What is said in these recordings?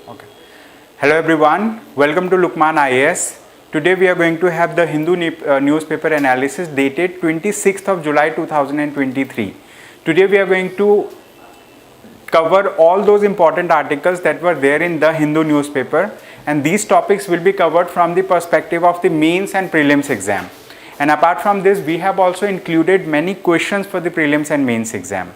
Okay. Hello everyone, welcome to Lukmaan IAS. Today we are going to have the Hindu newspaper analysis dated 26th of July 2023. Today we are going to cover all those important articles that were there in the Hindu newspaper, and these topics will be covered from the perspective of the mains and prelims exam. And apart from this, we have also included many questions for the prelims and mains exam.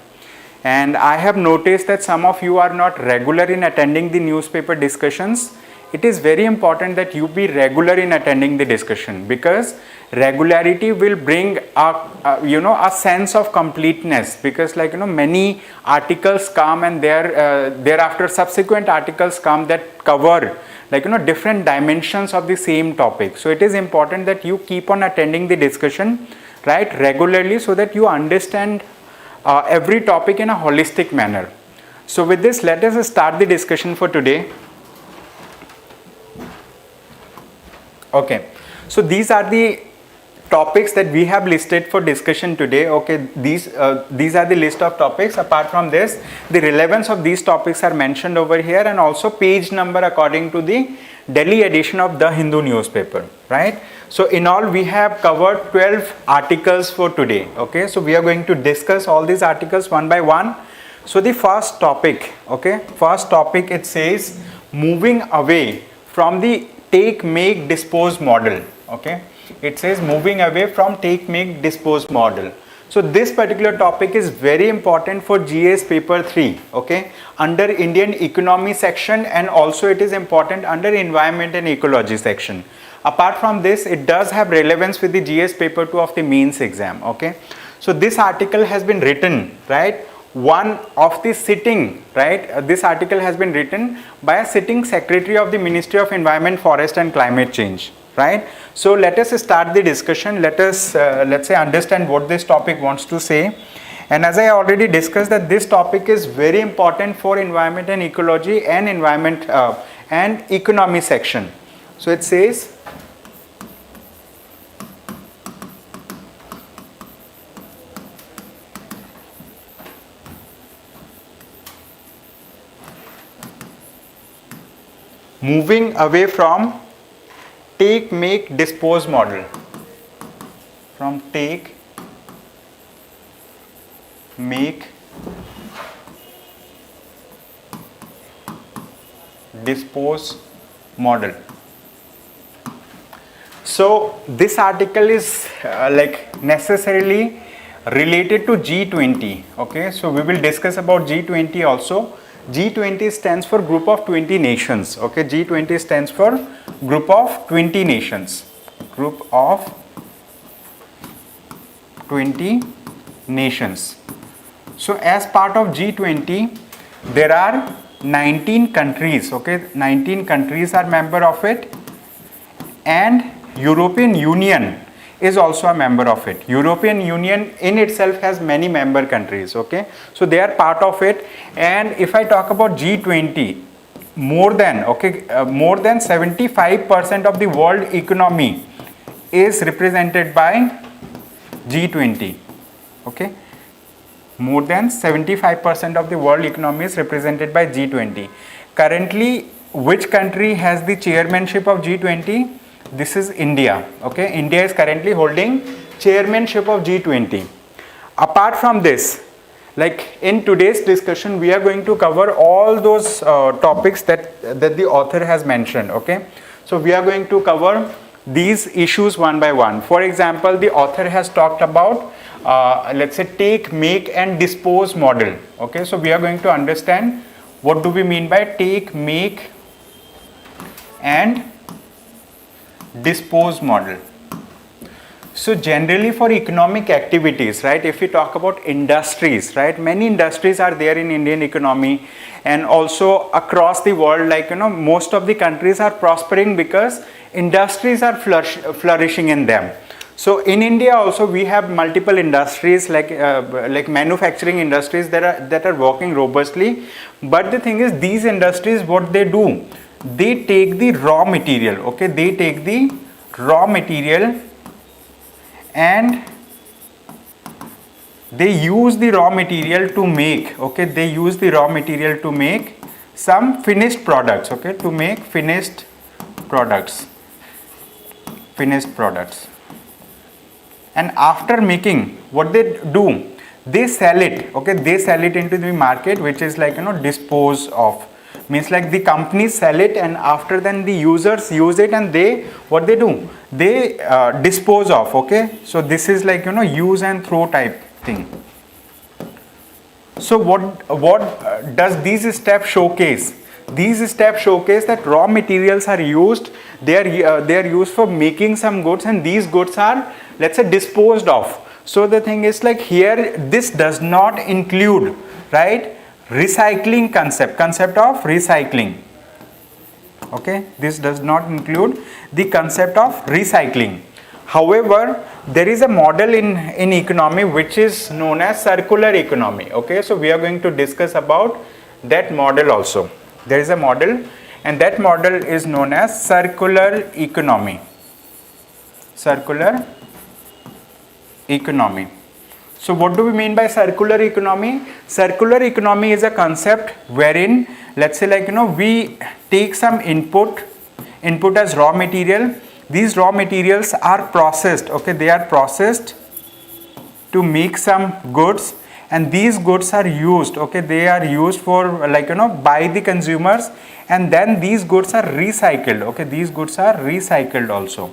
And I have noticed that some of you are not regular in attending the newspaper discussions. It is very important that you be regular in attending the discussion, because regularity will bring a sense of completeness, because many articles come and thereafter subsequent articles come that cover different dimensions of the same topic. So it is important that you keep on attending the discussion regularly, so that you understand every topic in a holistic manner. So with this, let us start the discussion for today. Okay, so these are the topics that we have listed for discussion today. Okay, these are the list of topics. Apart from this, the relevance of these topics are mentioned over here, and also page number according to the Delhi edition of the Hindu newspaper, right? So in all, we have covered 12 articles for today. Okay, so we are going to discuss all these articles one by one. So the first topic, it says moving away from the take-make-dispose model. Okay, it says moving away from take-make-dispose model. So this particular topic is very important for GS paper 3, okay, under Indian economy section, and also it is important under environment and ecology section. Apart from this, it does have relevance with the GS paper 2 of the mains exam. Okay, so this article has been written, one of the sitting, this article has been written by a sitting secretary of the Ministry of Environment, Forest and Climate Change. Right. So let us start the discussion. Let's say understand what this topic wants to say. And as I already discussed, that this topic is very important for environment and ecology and environment and economy section. So it says, moving away from take-make-dispose model. From take-make-dispose model. So this article is necessarily related to G20. Okay, so we will discuss about G20 also. G20 stands for Group of 20 Nations. Okay, G20 stands for Group of 20 Nations. Group of 20 Nations. So as part of G20, there are 19 countries. Okay, 19 countries are member of it, and European Union is also a member of it. European Union in itself has many member countries. Okay, so they are part of it. And if I talk about G20, more than 75% of the world economy is represented by G20. Okay, more than 75% of the world economy is represented by G20. Currently, which country has the chairmanship of G20? This is India. Okay, India is currently holding chairmanship of G20. Apart from this, in today's discussion, we are going to cover all those topics that the author has mentioned. Okay, so we are going to cover these issues one by one. For example, the author has talked about let's say take, make and dispose model. Okay, so we are going to understand what do we mean by take, make and dispose model. So generally for economic activities, if we talk about industries, many industries are there in Indian economy, and also across the world, most of the countries are prospering because industries are flourishing in them. So in India also we have multiple industries like manufacturing industries that are working robustly. But the thing is, these industries, what they do, they take the raw material. Okay, they take the raw material and they use the raw material to make, they use the raw material to make some finished products, okay, to make finished products. And after making, what they do, they sell it, okay, they sell it into the market, which is like, dispose of, means like the companies sell it, and after then the users use it, and they, what they do, they dispose of, okay. So this is like, use and throw type thing. So what does these steps showcase? These steps showcase that raw materials are used, they are used for making some goods, and these goods are, let's say, disposed of. So the thing is like here, this does not include, right, recycling concept of recycling, okay, this does not include the concept of recycling. However, there is a model in economy which is known as circular economy, okay. So we are going to discuss about that model also. There is a model, and that model is known as circular economy. Circular economy. So what do we mean by circular economy? Circular economy is a concept wherein, let's say, like, we take some input as raw material. These raw materials are processed, okay, they are processed to make some goods, and these goods are used, okay, they are used for, like, by the consumers, and then these goods are recycled, okay, these goods are recycled also.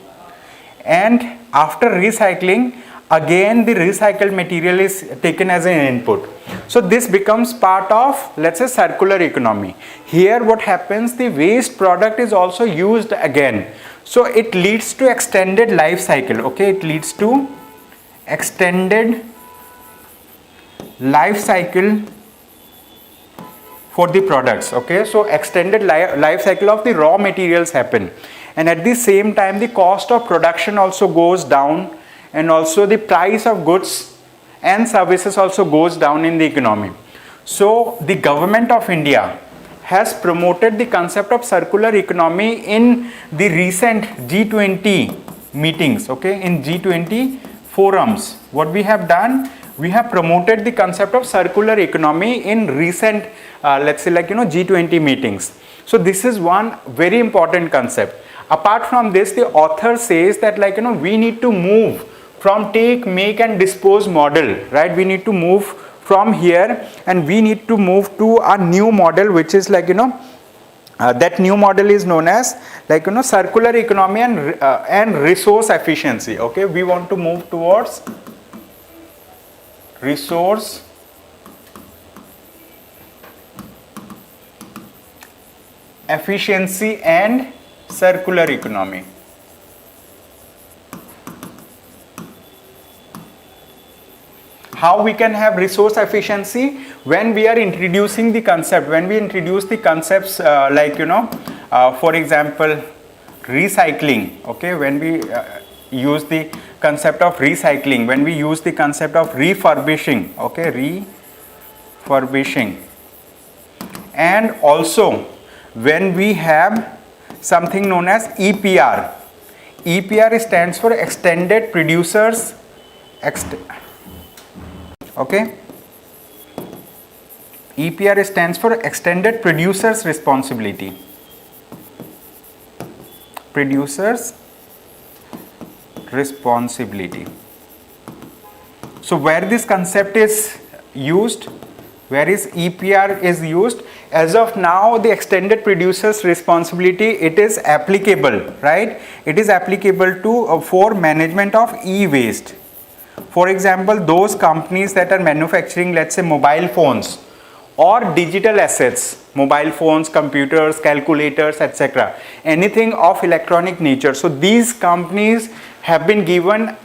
And after recycling, again the recycled material is taken as an input. So this becomes part of, let's say, circular economy. Here what happens, the waste product is also used again. So it leads to extended life cycle, okay, it leads to extended life cycle for the products, okay. So extended life cycle of the raw materials happen, and at the same time the cost of production also goes down, and also the price of goods and services also goes down in the economy. So the government of India has promoted the concept of circular economy in the recent G20 meetings, okay, in G20 forums. What we have done, we have promoted the concept of circular economy in recent, let's say, like, G20 meetings. So this is one very important concept. Apart from this, the author says that, like, we need to move from take, make and dispose model, right? We need to move from here, and we need to move to a new model, which is like, that new model is known as, like, circular economy and resource efficiency, okay. We want to move towards resource efficiency and circular economy. How we can have resource efficiency? When we are introducing the concept, when we introduce the concepts, like, for example, recycling, okay, when we use the concept of recycling, when we use the concept of refurbishing, okay, refurbishing, and also when we have something known as EPR. EPR stands for extended producers, okay, EPR stands for extended producers responsibility. Producers responsibility. So where this concept is used, where is EPR is used, as of now the extended producers responsibility, it is applicable, right? It is applicable to for management of e-waste. For example, those companies that are manufacturing, let's say, mobile phones or digital assets, mobile phones, computers, calculators, etc., anything of electronic nature. So these companies have been given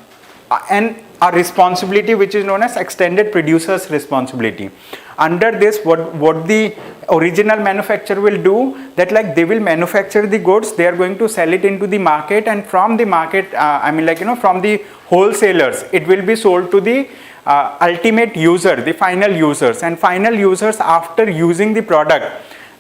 a responsibility which is known as extended producers responsibility. Under this, what the original manufacturer will do, that, like, they will manufacture the goods, they are going to sell it into the market, and from the market, from the wholesalers, it will be sold to the ultimate user, the final users, and final users, after using the product,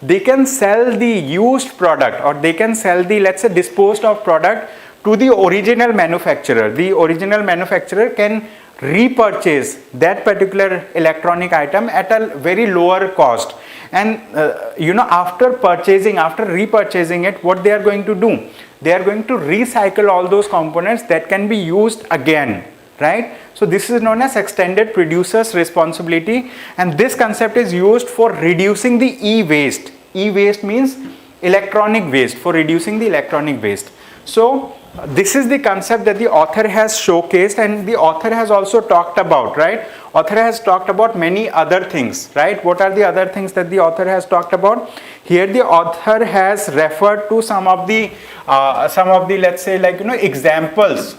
they can sell the used product, or they can sell the, let's say, disposed of product to the original manufacturer. The original manufacturer can repurchase that particular electronic item at a very lower cost. And after repurchasing it, what they are going to do? They are going to recycle all those components that can be used again, right? So this is known as extended producer's responsibility, and this concept is used for reducing the e-waste. E-waste means electronic waste, for reducing the electronic waste. So this is the concept that the author has showcased, and the author has also talked about, right? Author has talked about many other things, right? What are the other things that the author has talked about? Here the author has referred to some of the let's say examples.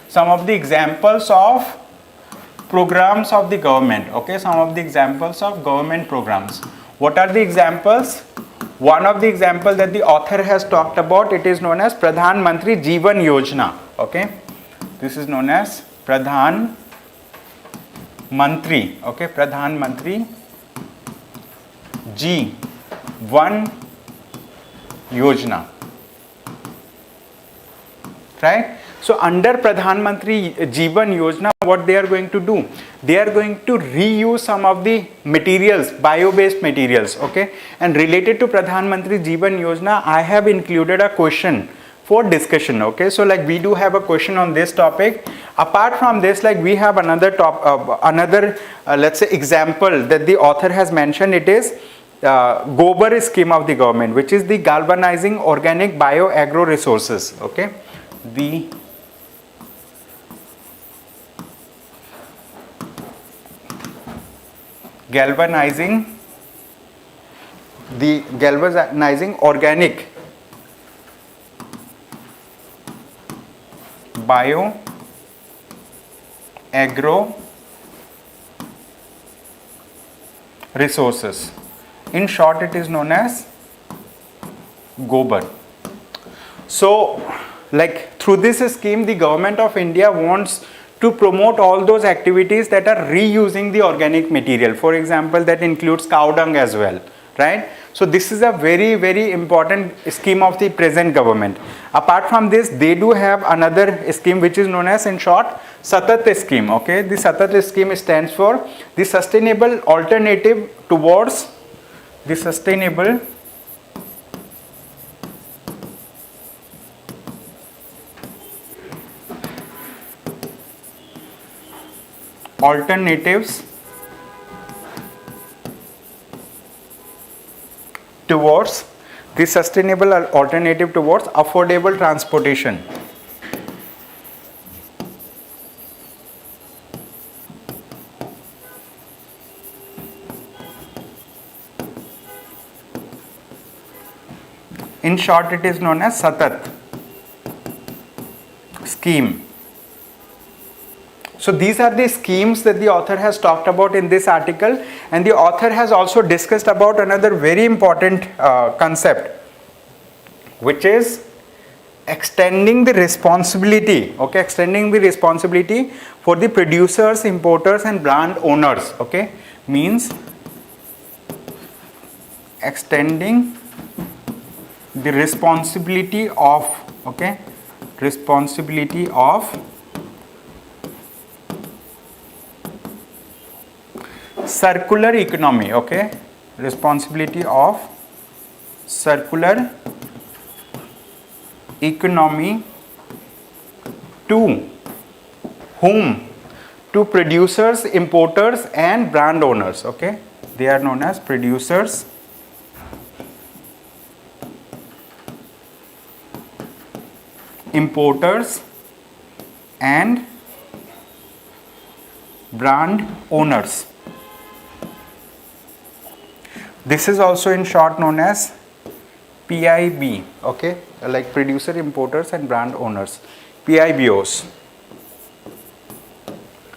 Some of the examples of programs of the government, okay? Some of the examples of government programs. What are the examples? One of the examples that the author has talked about, it is known as Pradhan Mantri Jeevan Yojana, okay? This is known as Pradhan Mantri, okay? Pradhan Mantri Jeevan Yojana, right? So under Pradhan Mantri Jeevan Yojana, what they are going to do? They are going to reuse some of the materials, bio-based materials, okay? And related to Pradhan Mantri Jeevan Yojana, I have included a question for discussion, okay? So we do have a question on this topic. Apart from this, we have another let's say example that the author has mentioned. It is Gobar scheme of the government, which is the galvanizing organic bio-agro resources, okay? The galvanizing organic bio agro resources. In short, it is known as Gobar. So through this scheme, the government of India wants to promote all those activities that are reusing the organic material. For example, that includes cow dung as well, right? So this is a very, very important scheme of the present government. Apart from this, they do have another scheme which is known as, in short, Satat scheme, okay? The Satat scheme stands for the sustainable alternative towards the sustainable alternatives towards the sustainable alternative towards affordable transportation. In short, it is known as Satat scheme. So these are the schemes that the author has talked about in this article, and the author has also discussed about another very important concept, which is extending the responsibility, okay? Extending the responsibility for the producers, importers and brand owners, okay? Means extending the responsibility of, okay? Responsibility of circular economy, okay? Responsibility of circular economy to whom? To producers, importers and brand owners, okay? They are known as producers, importers and brand owners. This is also in short known as PIB, okay? Like producer, importers and brand owners, PIBOs.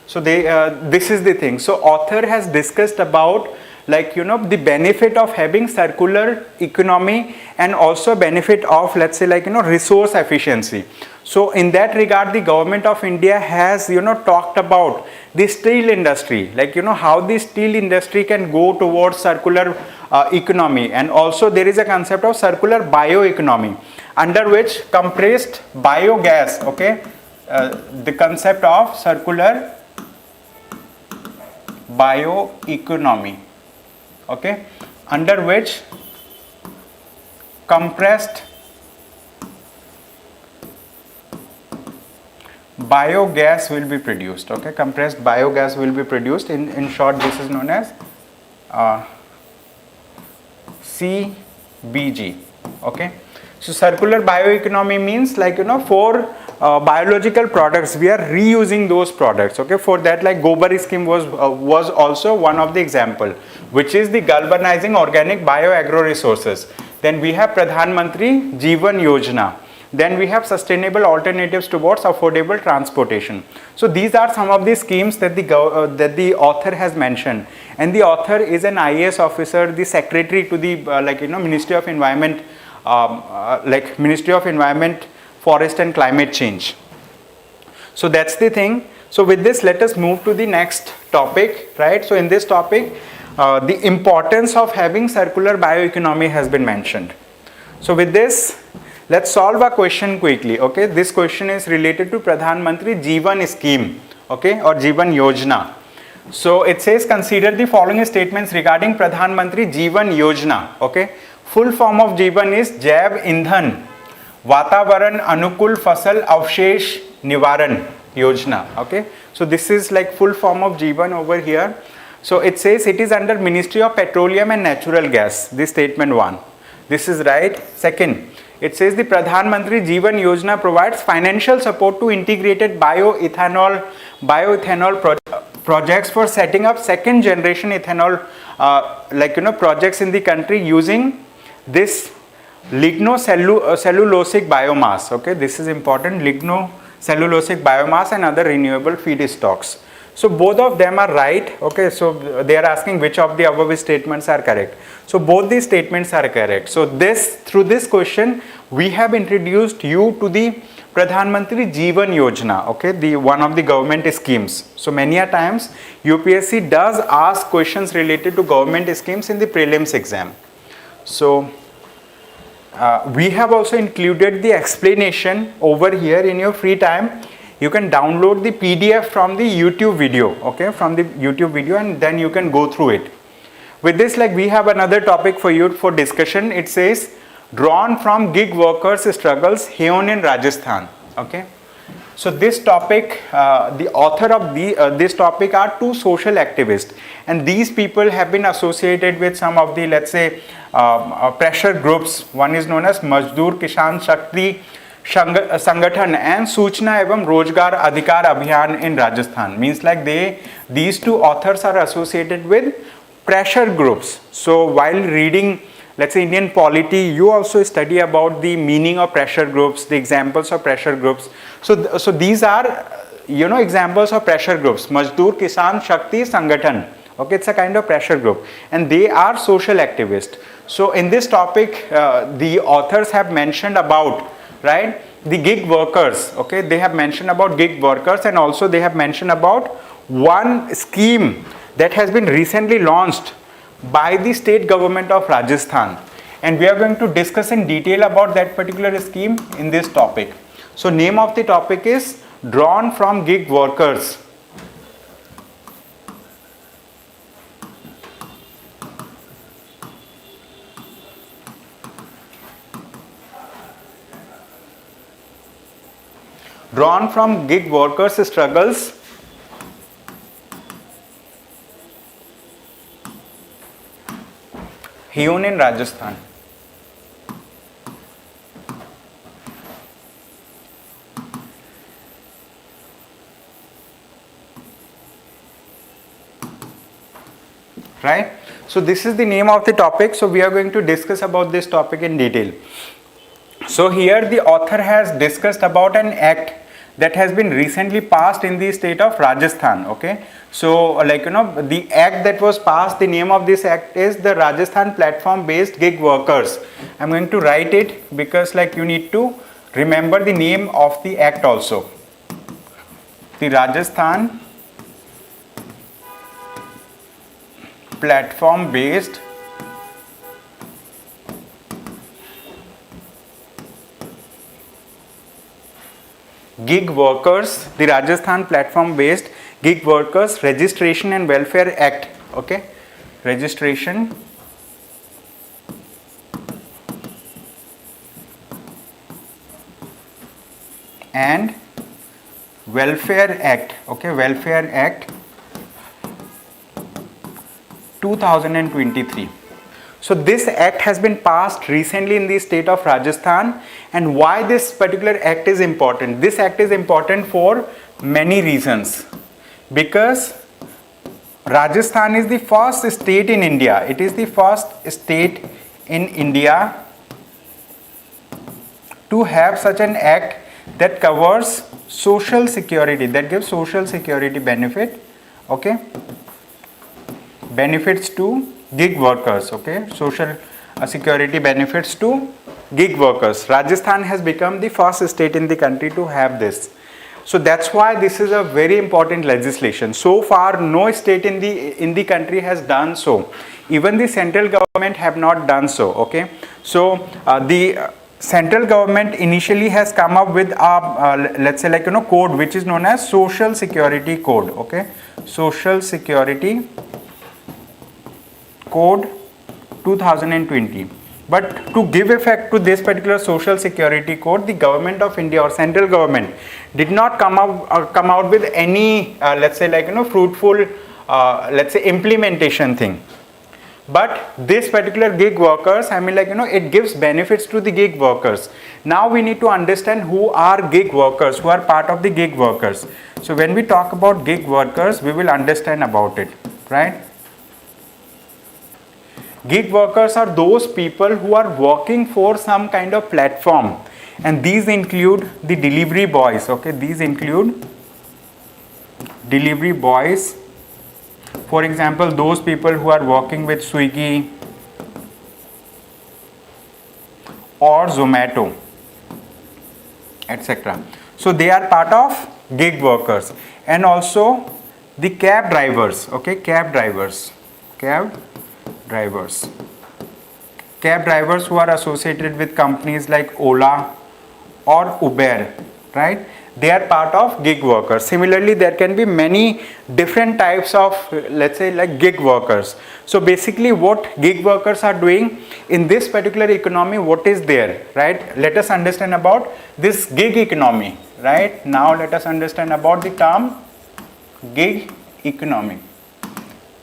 So this is the thing. So author has discussed about the benefit of having circular economy and also benefit of, let's say, resource efficiency. So in that regard, the government of India has talked about the steel industry, how the steel industry can go towards circular economy, and also there is a concept of circular bioeconomy, under which compressed biogas, okay, the concept of circular bioeconomy, okay, under which compressed biogas will be produced, okay, compressed biogas will be produced. In short, this is known as CBG, okay. So circular bioeconomy means, like, for biological products we are reusing those products, okay. For that, like, Gobar scheme was also one of the example, which is the galvanizing organic bioagro resources. Then we have Pradhan Mantri Jeevan Yojana. Then we have sustainable alternatives towards affordable transportation. So these are some of the schemes that the author has mentioned, and the author is an IAS officer, the secretary to the Ministry of Environment, Ministry of Environment, Forest and Climate Change. So that's the thing. So with this, let us move to the next topic, right? So in this topic, the importance of having circular bioeconomy has been mentioned. So with this, let's solve a question quickly, okay. This question is related to Pradhan Mantri Jeevan scheme, okay, or Jeevan Yojana. So it says, consider the following statements regarding Pradhan Mantri Jeevan Yojana, okay. Full form of Jeevan is Jaiv Indhan Vatavaran Anukul Fasal Avshesh Nivaran Yojana, okay. So this is like full form of Jeevan over here. So it says it is under Ministry of Petroleum and Natural Gas, this statement 1. This is right. Second, it says the Pradhan Mantri Jeevan Yojana provides financial support to integrated bioethanol projects for setting up second generation ethanol projects in the country using this lignocellulosic biomass, okay. This is important, lignocellulosic biomass and other renewable feedstocks. So both of them are right, okay. So they are asking which of the above statements are correct. So both these statements are correct. So through this question we have introduced you to the Pradhan Mantri Jeevan Yojana, okay, the one of the government schemes. So many a times UPSC does ask questions related to government schemes in the prelims exam. So we have also included the explanation over here in your free time. You can download the PDF from the YouTube video, okay, from the YouTube video, and then you can go through it. With this, like, we have another topic for you for discussion. It says, drawn from gig workers' struggles, hewn in Rajasthan, okay. So this topic, the author of this topic are two social activists, and these people have been associated with some of the, let's say, pressure groups. One is known as Mazdoor Kisan Shakti Sangathan and Suchna Evam Rojgar Adhikar Abhiyan in Rajasthan. Means like these two authors are associated with pressure groups. So while reading, let's say, Indian polity, you also study about the meaning of pressure groups, the examples of pressure groups. So these are, examples of pressure groups. Mazdoor Kisan Shakti Sangathan, okay, it's a kind of pressure group, and they are social activists. So in this topic, the authors have mentioned about, right, the gig workers, okay, they have mentioned about gig workers, and also they have mentioned about one scheme that has been recently launched by the state government of Rajasthan, and we are going to discuss in detail about that particular scheme in this topic. So name of the topic is drawn from gig workers. Drawn from gig workers' struggles hewn in Rajasthan. Right? So this is the name of the topic. So we are going to discuss about this topic in detail. So here the author has discussed about an act that has been recently passed in the state of Rajasthan, okay. So the act that was passed, the name of this act is the Rajasthan Platform Based Gig Workers. I'm going to write it because you need to remember the name of the act also. The Rajasthan Platform Based gig workers, the Rajasthan platform based gig workers registration and welfare act. Okay, registration and welfare act. Okay, welfare act 2023. So this act has been passed recently in the state of Rajasthan. And why this particular act is important? This act is important for many reasons. Because Rajasthan is the first state in India. It is the first state in India to have such an act that covers social security, that gives social security benefit. Okay, benefits to gig workers. Okay, social security benefits to gig workers. Rajasthan has become the first state in the country to have this. So that's why this is a very important legislation. So far no state in the country has done so. Even the central government have not done so. Okay, so the central government initially has come up with a let's say code which is known as social security code. Okay, social security code 2020. But to give effect to this particular social security code, the government of India or central government did not come out with any let's say fruitful let's say implementation thing. But this particular gig workers, I mean it gives benefits to the gig workers. Now we need to understand who are gig workers, who are part of the gig workers. So when we talk about gig workers, we will understand about it, right? Gig workers are those people who are working for some kind of platform, and these include the delivery boys. Okay, these include delivery boys. For example, those people who are working with Swiggy or Zomato, etc. So they are part of gig workers. And also the cab drivers. Okay, cab drivers who are associated with companies like Ola or Uber, right? They are part of gig workers. Similarly, there can be many different types of, let's say, like gig workers. So basically what gig workers are doing in this particular economy, what is there, right? Let us understand about this gig economy, right? Now let us understand about the term gig economy.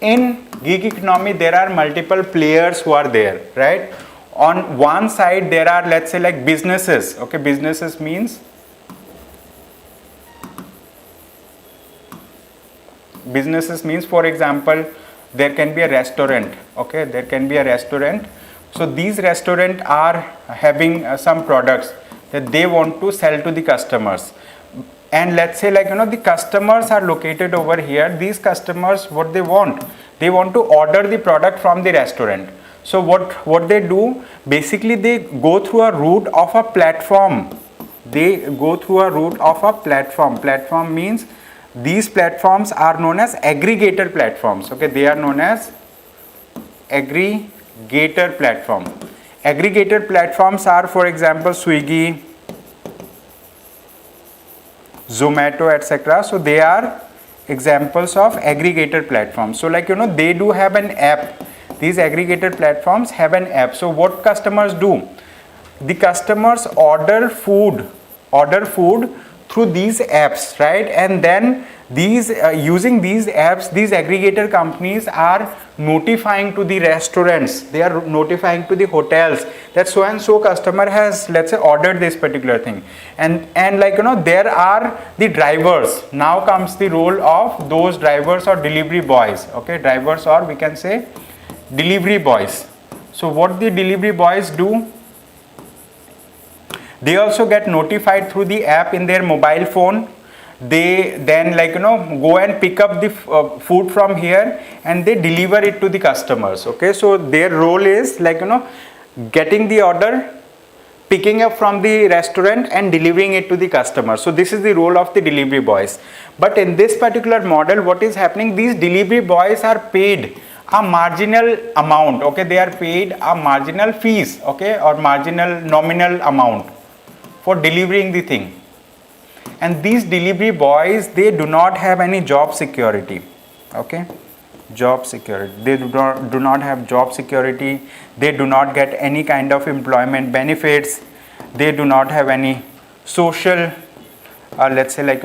In gig economy, there are multiple players who are there, right? On one side, there are, let's say, like businesses. Okay, businesses means for example, there can be a restaurant. Okay, there can be a restaurant. So these restaurants are having some products that they want to sell to the customers. And let's say the customers are located over here. These customers, what they want to order the product from the restaurant. So what they do, basically they go through a route of a platform. Platform means these platforms are known as aggregator platforms. Okay, they are known as aggregator platform. Aggregator platforms are, for example, Swiggy, Zomato, etc. So they are examples of aggregator platforms. So they do have an app. These aggregator platforms have an app. So what customers do? The customers order food through these apps, right? And then these using these apps, these aggregator companies are notifying to the restaurants, they are notifying to the hotels that so and so customer has, let's say, ordered this particular thing. And there are the drivers. Now comes the role of those drivers or delivery boys. Okay, drivers, or we can say delivery boys. So what the delivery boys do, they also get notified through the app in their mobile phone. They then go and pick up the food from here and they deliver it to the customers. Okay, so their role is getting the order, picking up from the restaurant and delivering it to the customer. So this is the role of the delivery boys. But in this particular model, what is happening, these delivery boys are paid a marginal amount. Okay, they are paid a marginal fees, okay, or marginal nominal amount for delivering the thing. and these delivery boys, they do not have any job security. Okay, job security, they do not have job security, they do not get any kind of employment benefits, they do not have any social let's say like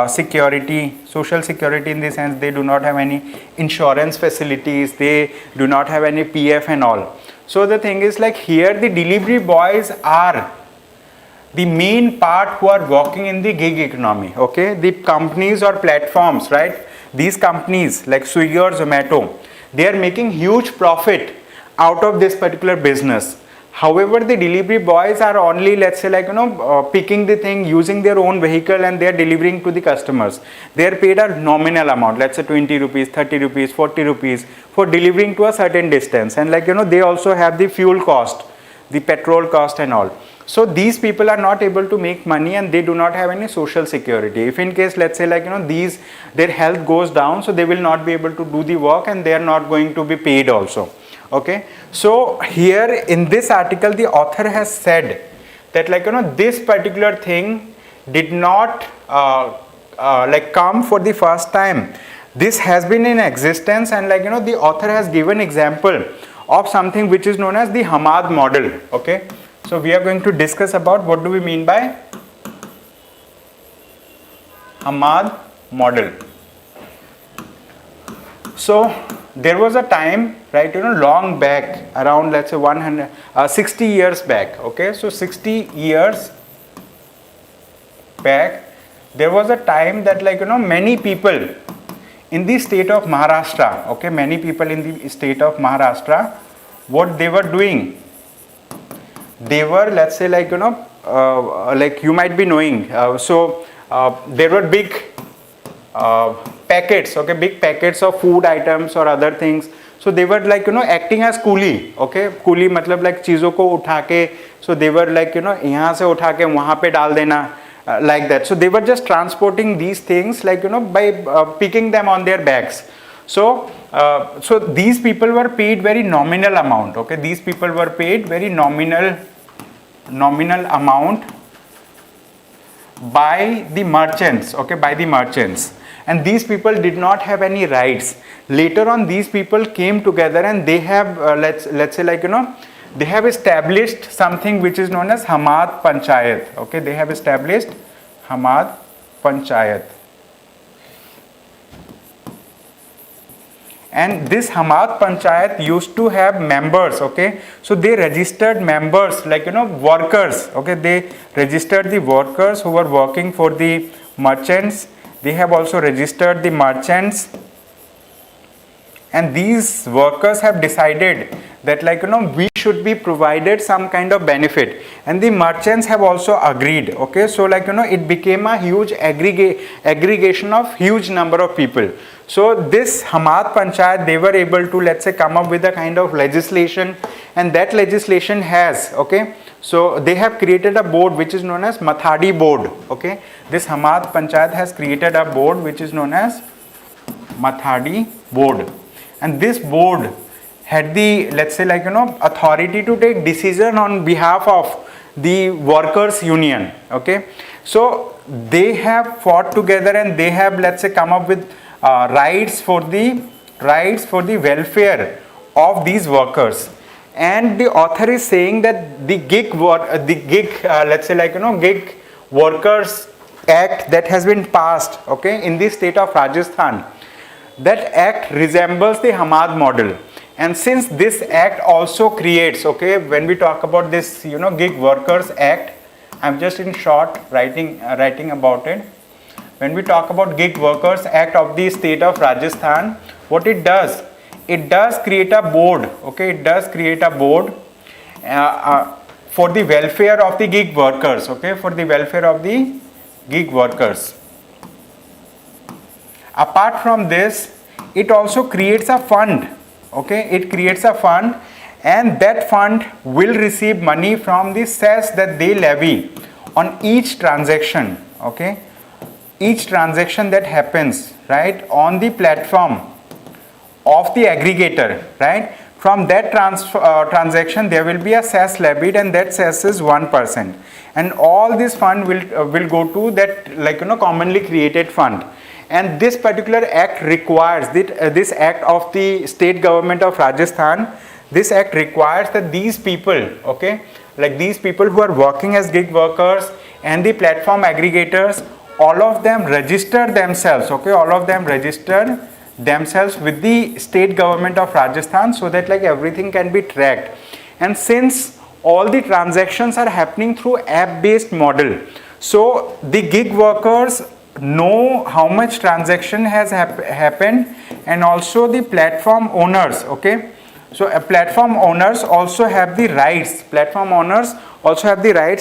security, social security, in the sense they do not have any insurance facilities, they do not have any PF and all. So the thing is like here the delivery boys are the main part who are working in the gig economy. Okay, the companies or platforms, right, these companies like Swiggy or Zomato, they are making huge profit out of this particular business. However, the delivery boys are only, let's say like picking the thing, using their own vehicle, and they are delivering to the customers. They are paid a nominal amount, let's say 20 rupees, 30 rupees, 40 rupees for delivering to a certain distance, and like they also have the fuel cost, the petrol cost and all. So these people are not able to make money, and they do not have any social security. If in case, let's say like these, their health goes down, so they will not be able to do the work, and they are not going to be paid also. Okay, so here in this article the author has said that like this particular thing did not like come for the first time. This has been in existence, and like the author has given example of something which is known as the Hamad model. Okay, so we are going to discuss about what do we mean by Hamad model. So there was a time, right, long back, around let's say 60 years back. Okay, so 60 years back there was a time that like many people in the state of Maharashtra, okay, many people in the state of Maharashtra, what they were doing, they were, let's say like like you might be knowing, there were big packets, okay, big packets of food items or other things. So they were like acting as coolie. Okay, coolie matlab like चीजों को उठा के, so they were like यहाँ से उठा के वहाँ पे डाल देना, like that. So they were just transporting these things like by picking them on their bags. So so these people were paid very nominal amount. Okay, these people were paid very nominal amount by the merchants. Okay, by the merchants. And these people did not have any rights. Later on, these people came together, and they have let's say like they have established something which is known as Hamad Panchayat. Okay, they have established Hamad Panchayat, and this Hamad Panchayat used to have members. Okay, so they registered members like workers. Okay, they registered the workers who were working for the merchants. They have also registered the merchants, and these workers have decided that like we should be provided some kind of benefit, and the merchants have also agreed. Okay, so like it became a huge aggregation of huge number of people. So this Hamad Panchayat, they were able to, let's say, come up with a kind of legislation, and that legislation has, okay, so they have created a board which is known as Mathadi board. Okay, this Hamad Panchayat has created a board which is known as Mathadi board, and this board had the, let's say like authority to take decision on behalf of the workers union. Okay, so they have fought together, and they have, let's say, come up with rights for the welfare of these workers. And the author is saying that the gig let's say like gig workers act that has been passed, okay, in the state of Rajasthan, that act resembles the Hamad model. And since this act also creates, okay, when we talk about this gig workers act, I'm just in short writing about it. When we talk about gig workers act of the state of Rajasthan, what it does create a board. Okay, it does create a board for the welfare of the gig workers. Okay, for the welfare of the gig workers. Apart from this, it also creates a fund. Okay, it creates a fund, and that fund will receive money from the cess that they levy on each transaction. Okay, each transaction that happens, right, on the platform of the aggregator, right. from that transaction there will be a cess levied, and that cess is 1%, and all this fund will go to that, like, commonly created fund. And this particular act requires this act of the state government of Rajasthan, this act requires that these people, okay, like these people who are working as gig workers and the platform aggregators, all of them register themselves, okay, all of them register themselves with the state government of Rajasthan, so that like everything can be tracked. And since all the transactions are happening through app based model, so the gig workers know how much transaction has happened, and also the platform owners, okay, so platform owners also have the rights,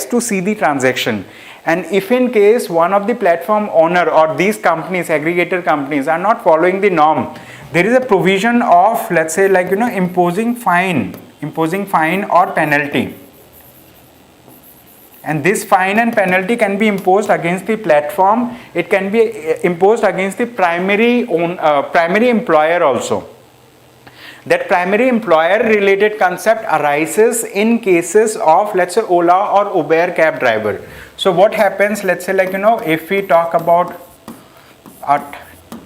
to see the transaction. And if in case one of the platform owner or these companies, aggregator companies, are not following the norm, there is a provision of, let's say, like, imposing fine or penalty. And this fine and penalty can be imposed against the platform. It can be imposed against the primary employer also. That primary employer related concept arises in cases of, let's say, Ola or Uber cab driver. So what happens, let's say, like, if we talk about a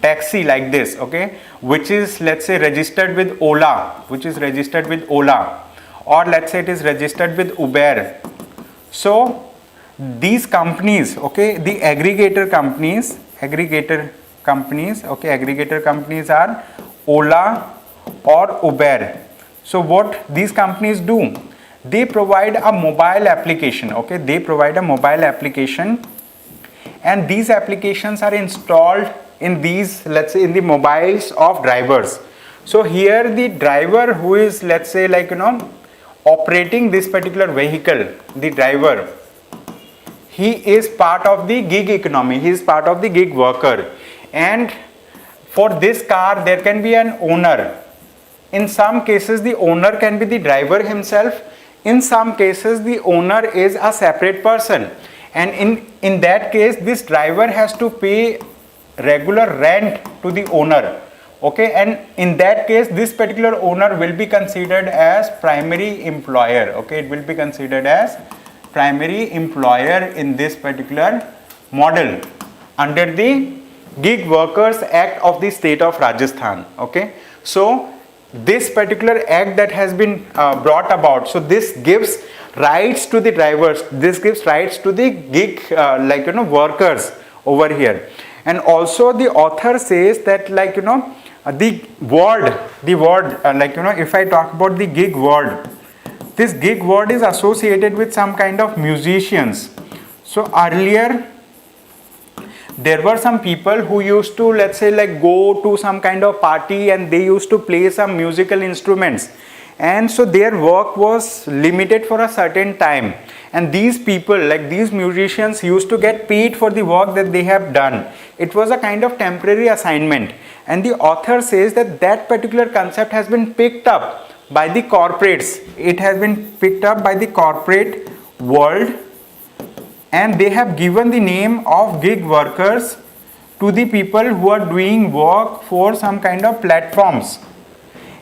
taxi like this, okay, which is, let's say, registered with Ola, or let's say it is registered with Uber. So these companies, okay, the aggregator companies, are Ola or Uber. So what these companies do, they provide a mobile application, okay, and these applications are installed in these, let's say, in the mobiles of drivers. So here the driver who is, let's say, like, operating this particular vehicle, the driver, he is part of the gig economy, he is part of the gig worker. And for this car there can be an owner. In some cases the owner can be the driver himself, in some cases the owner is a separate person, and in that case this driver has to pay regular rent to the owner, okay, and in that case this particular owner will be considered as primary employer, okay, it will be considered as primary employer in this particular model under the Gig Workers Act of the state of Rajasthan, okay. So this particular act that has been brought about, so this gives rights to the drivers, this gives rights to the gig workers over here. And also the author says that, like, the word if I talk about the gig word, this gig word is associated with some kind of musicians. So earlier there were some people who used to, let's say, like, go to some kind of party and they used to play some musical instruments, and so their work was limited for a certain time, and these people, like these musicians, used to get paid for the work that they have done. It was a kind of temporary assignment, and the author says that that particular concept has been picked up by the corporates, it has been picked up by the corporate world, and they have given the name of gig workers to the people who are doing work for some kind of platforms.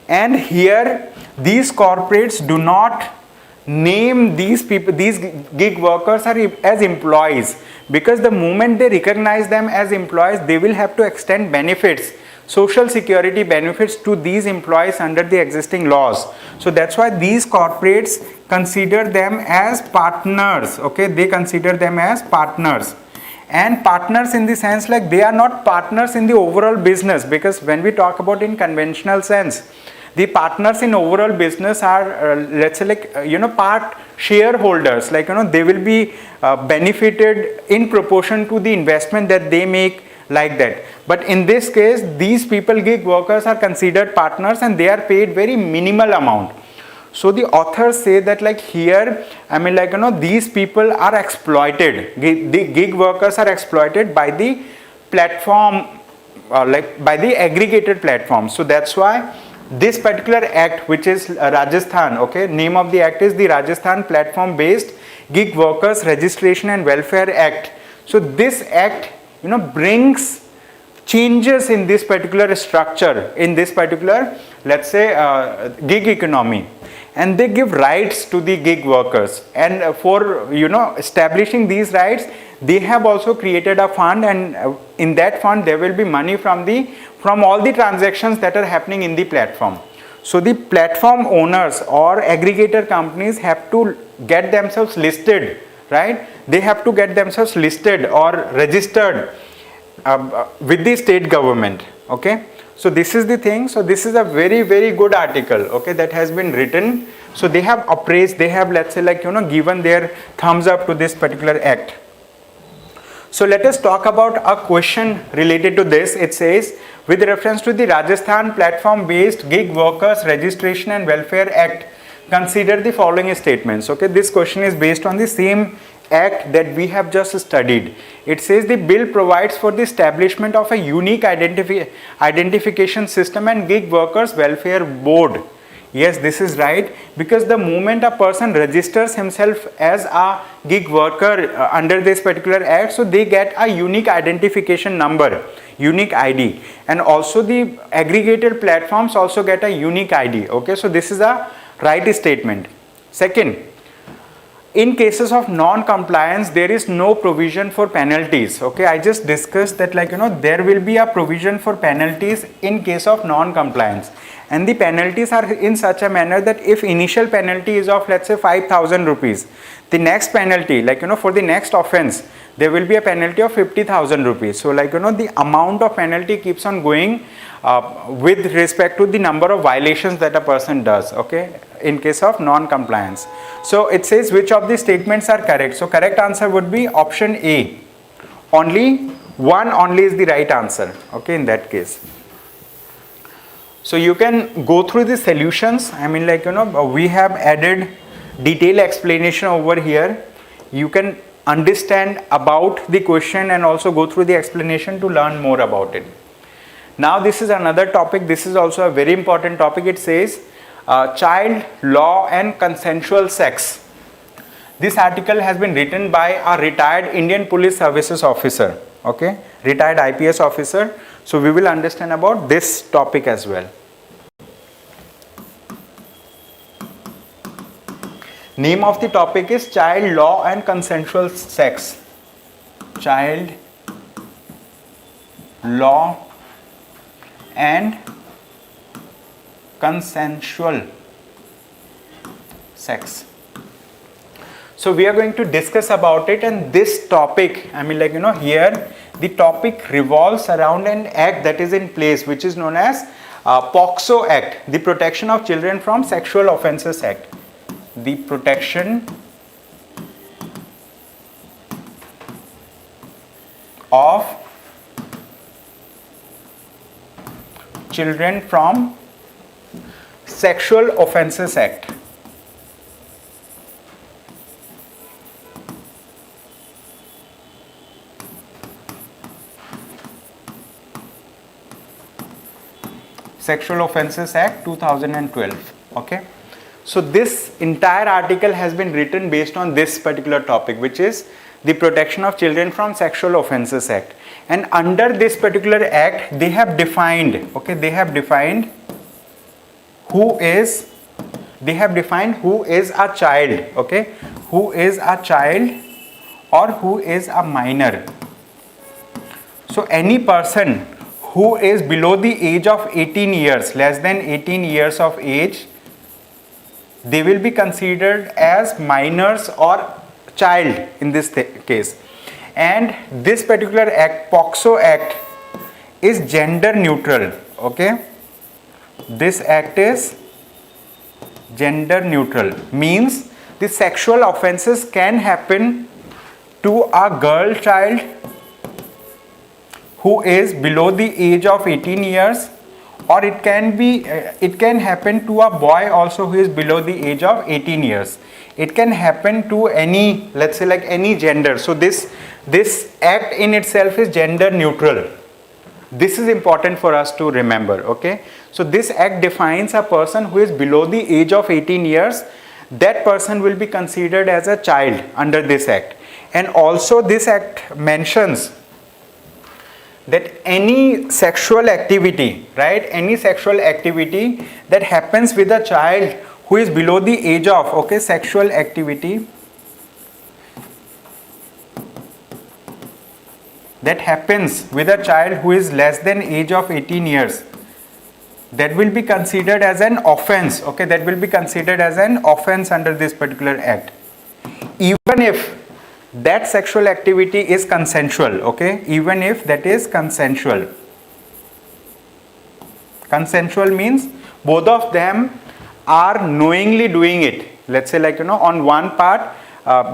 And here these corporates do not name these people, these gig workers, as employees, because the moment they recognize them as employees, they will have to extend benefits, social security benefits, to these employees under the existing laws. So that's why these corporates consider them as partners, okay, they consider them as partners. And partners in the sense, like, they are not partners in the overall business, because when we talk about in conventional sense, the partners in overall business are let's say, like, part shareholders, like, they will be benefited in proportion to the investment that they make, like that. But in this case, these people, gig workers, are considered partners and they are paid very minimal amount. So the authors say that, like, here, I mean, like, these people are exploited, the gig workers are exploited by the platform, like by the aggregated platform. So that's why this particular act, which is Rajasthan, okay, name of the act is the Rajasthan Platform Based Gig Workers Registration and Welfare Act. So this act, brings changes in this particular structure, in this particular let's say gig economy, and they give rights to the gig workers, and for establishing these rights, they have also created a fund, and in that fund there will be money from all the transactions that are happening in the platform. So the platform owners or aggregator companies have to get themselves listed, right? They have to get themselves listed or registered with the state government. Okay, so this is the thing. So this is a very, very good article, okay, that has been written. So they have appraised, they have, let's say, like given their thumbs up to this particular act. So let us talk about a question related to this. It says, with reference to the Rajasthan Platform Based Gig Workers Registration and Welfare Act, consider the following statements. Okay, this question is based on the same act that we have just studied. It says the bill provides for the establishment of a unique identification system and gig workers welfare board. Yes, this is right, because the moment a person registers himself as a gig worker under this particular act, so they get a unique identification number, unique ID, and also the aggregated platforms also get a unique ID. Okay, so this is a right statement. Second, in cases of non-compliance, there is no provision for penalties. Okay, I just discussed that, like there will be a provision for penalties in case of non-compliance, and the penalties are in such a manner that if initial penalty is of, let's say, 5,000 rupees, the next penalty, like for the next offense, there will be a penalty of 50,000 rupees. So, like the amount of penalty keeps on going with respect to the number of violations that a person does, okay, in case of non-compliance. So it says which of the statements are correct. So correct answer would be option A. Only is the right answer, okay, in that case. So you can go through the solutions. I mean, like we have added detailed explanation over here. You can understand about the question and also go through the explanation to learn more about it. Now this is another topic. This is also a very important topic. It says child law and consensual sex. This article has been written by a retired Indian Police Services officer, okay, retired IPS officer. So we will understand about this topic as well. Name of the topic is child law and consensual sex. Child law and consensual sex. So we are going to discuss about it, and this topic, I mean, like here the topic revolves around an act that is in place, which is known as POCSO Act, the Protection of Children from Sexual Offences Act. The Protection of Children from Sexual Offences Act. Sexual Offences Act 2012. Okay. So this entire article has been written based on this particular topic, which is the Protection of Children from Sexual Offences Act. And under this particular act, they have defined, okay, they have defined who is a child, okay, who is a child or who is a minor. So any person who is below the age of 18 years, less than 18 years of age, they will be considered as minors or child in this case. And this particular act, POCSO Act, is gender neutral, okay. This act is gender neutral, means the sexual offences can happen to a girl child who is below the age of 18 years, or it can happen to a boy also who is below the age of 18 years. It can happen to any, let's say, like any gender. So this act in itself is gender neutral. This is important for us to remember, okay. So this act defines a person who is below the age of 18 years. That person will be considered as a child under this act. And also this act mentions that any sexual activity, right, any sexual activity that happens with a child who is below the age of, okay, sexual activity that happens with a child who is less than age of 18 years, that will be considered as an offense, okay, that will be considered as an offense under this particular act, even if that sexual activity is consensual, okay, even if that is consensual. Consensual means both of them are knowingly doing it. Let's say, like, on one part,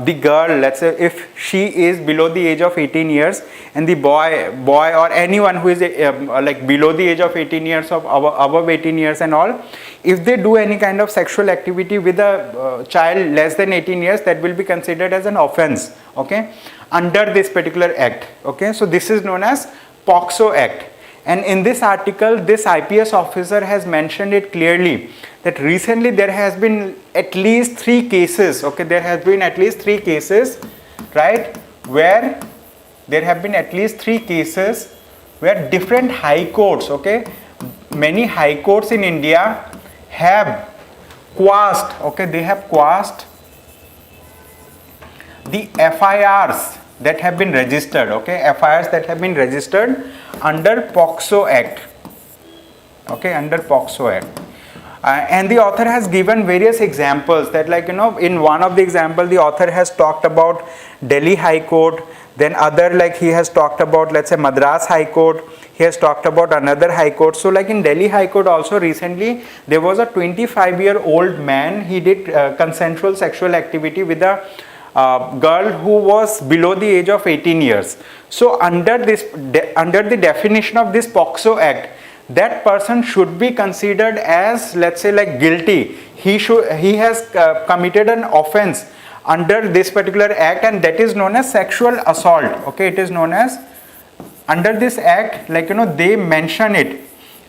the girl, let's say if she is below the age of 18 years and the boy or anyone who is like below the age of 18 years or above 18 years and all, if they do any kind of sexual activity with a child less than 18 years, that will be considered as an offense, okay, under this particular act, okay. So this is known as POCSO Act, and in this article this IPS officer has mentioned it clearly that recently there has been at least 3 cases, okay, there has been at least 3 cases, right, where there have been at least 3 cases where different high courts, okay, many high courts in India have quashed, okay, they have quashed the FIRs that have been registered, okay, FIRs that have been registered under POCSO Act, okay, under POCSO Act. And the author has given various examples that, like, in one of the example the author has talked about Delhi High Court, then other, like, he has talked about, let's say, Madras High Court, he has talked about another high court. So like in Delhi High Court also recently there was a 25-year-old man, he did consensual sexual activity with a girl who was below the age of 18 years. So under the definition of this POCSO Act, that person should be considered as, let's say, like, guilty. He has committed an offense under this particular act, and that is known as sexual assault, okay, it is known as, under this act, like, they mention it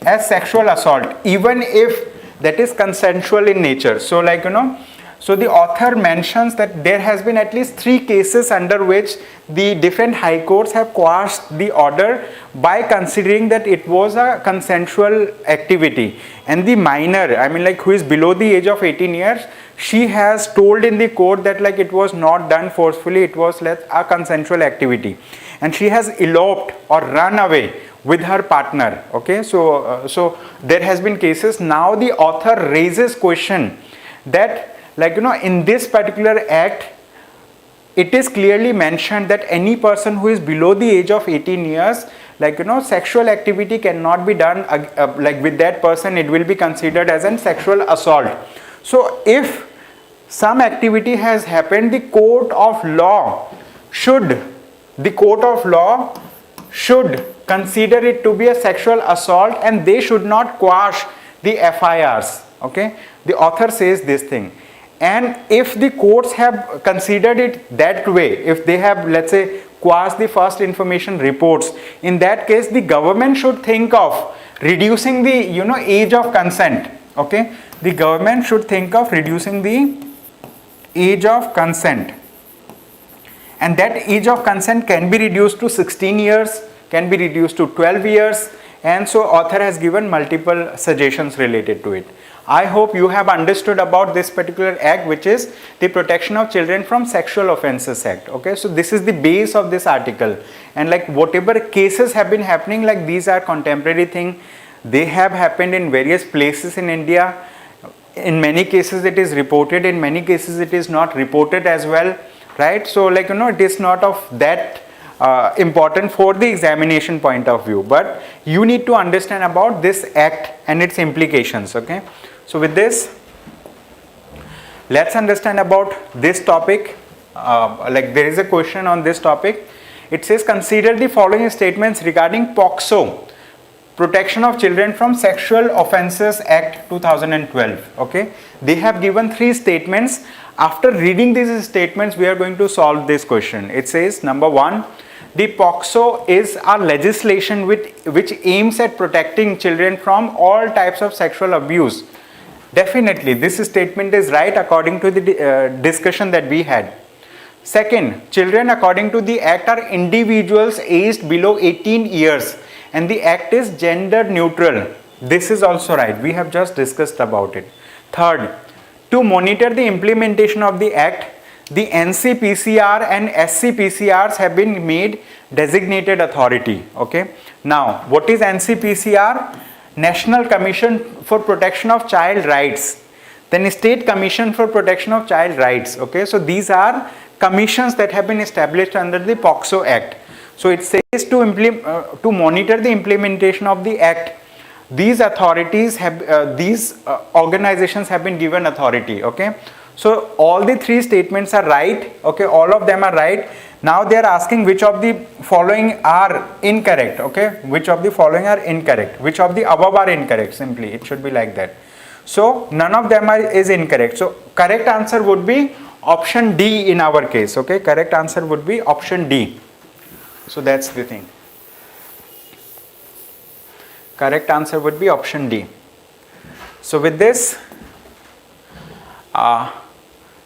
as sexual assault even if that is consensual in nature. So, like, so the author mentions that there has been at least 3 cases under which the different high courts have quashed the order by considering that it was a consensual activity, and the minor, I mean, like, who is below the age of 18 years, she has told in the court that, like, it was not done forcefully, it was a consensual activity, and she has eloped or run away with her partner, okay. So there has been cases. Now the author raises question that, like, in this particular act it is clearly mentioned that any person who is below the age of 18 years, like, sexual activity cannot be done like with that person, it will be considered as an sexual assault. So if some activity has happened, the court of law should consider it to be a sexual assault, and they should not quash the FIRs, okay. The author says this thing. And if the courts have considered it that way, if they have, let's say, quashed the first information reports, in that case the government should think of reducing the age of consent, okay. The government should think of reducing the age of consent, and that age of consent can be reduced to 16 years, can be reduced to 12 years, and so author has given multiple suggestions related to it. I hope you have understood about this particular act, which is the Protection of Children from Sexual Offences Act, okay. So this is the base of this article, and like whatever cases have been happening, like these are contemporary thing, they have happened in various places in India. In many cases it is reported, in many cases it is not reported as well, right. So like it is not of that important for the examination point of view, but you need to understand about this act and its implications, okay. So with this, let's understand about this topic. Like there is a question on this topic. It says, consider the following statements regarding POCSO, Protection of Children from Sexual Offences Act 2012, okay. They have given 3 statements. After reading these statements, we are going to solve this question. It says, number 1, the POCSO is a legislation which aims at protecting children from all types of sexual abuse. Definitely, this statement is right according to the discussion that we had. Second, children according to the act are individuals aged below 18 years and the act is gender neutral. This is also right. We have just discussed about it. Third, to monitor the implementation of the act, the NCPCR and SCPCRs have been made designated authority. Okay. Now, what is NCPCR? National Commission for Protection of Child Rights. Then State Commission for Protection of Child Rights. Okay. So these are commissions that have been established under the POCSO Act. So it says to monitor the implementation of the act. These authorities have these organizations have been given authority. Okay. So all the three statements are right. Okay, all of them are right. Now they are asking which of the following are incorrect. Okay, which of the following are incorrect? Which of the above are incorrect? Simply, it should be like that. So none of them is incorrect. So correct answer would be option D in our case. Okay, correct answer would be option D. So that's the thing. Correct answer would be option D. So with this,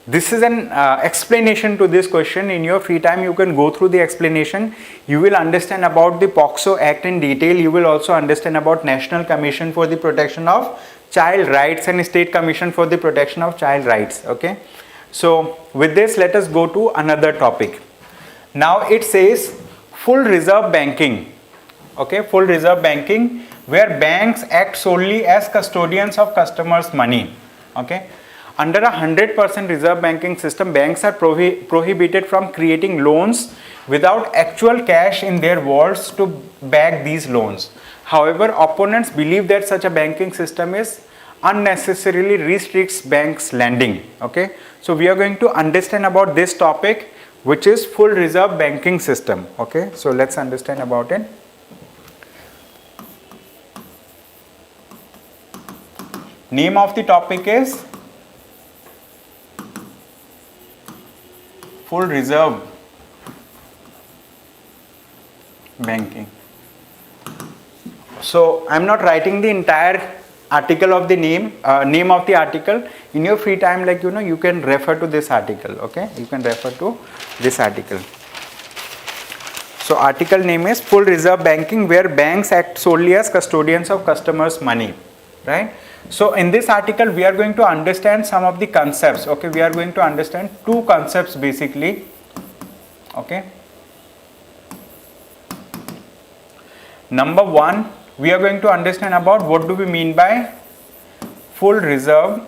this is an explanation to this question. In your free time, you can go through the explanation. You will understand about the POCSO Act in detail. You will also understand about National Commission for the Protection of Child Rights and State Commission for the Protection of Child Rights. Okay. So with this, let us go to another topic. Now it says full reserve banking. Okay, full reserve banking, where banks act solely as custodians of customers' money. Okay. Under a 100% reserve banking system, banks are prohibited from creating loans without actual cash in their vaults to back these loans. However, opponents believe that such a banking system is unnecessarily restricts banks' lending. Okay, so we are going to understand about this topic, which is full reserve banking system. Okay, so let's understand about it. Name of the topic is full reserve banking. So I am not writing the entire article of the name of the article. In your free time, like you can refer to this article. Okay, you can refer to this article. So article name is full reserve banking, where banks act solely as custodians of customers' money, right? So in this article, we are going to understand some of the concepts. Okay, we are going to understand two concepts basically. Okay. Number one, we are going to understand about what do we mean by full reserve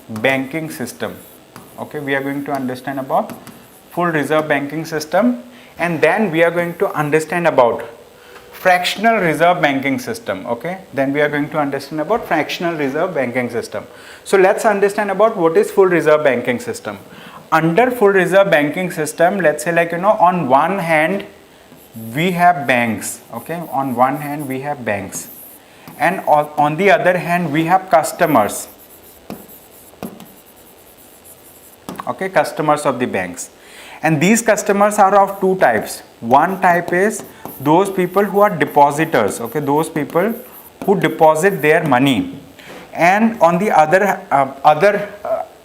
banking system. Okay, we are going to understand about full reserve banking system, and then we are going to understand about fractional reserve banking system. Okay, then we are going to understand about fractional reserve banking system. So let's understand about what is full reserve banking system. Under full reserve banking system, let's say on one hand we have banks. Okay, on one hand we have banks, and on the other hand we have customers. Okay, customers of the banks, and these customers are of two types. One type is those people who are depositors. Okay, those people who deposit their money, and on the other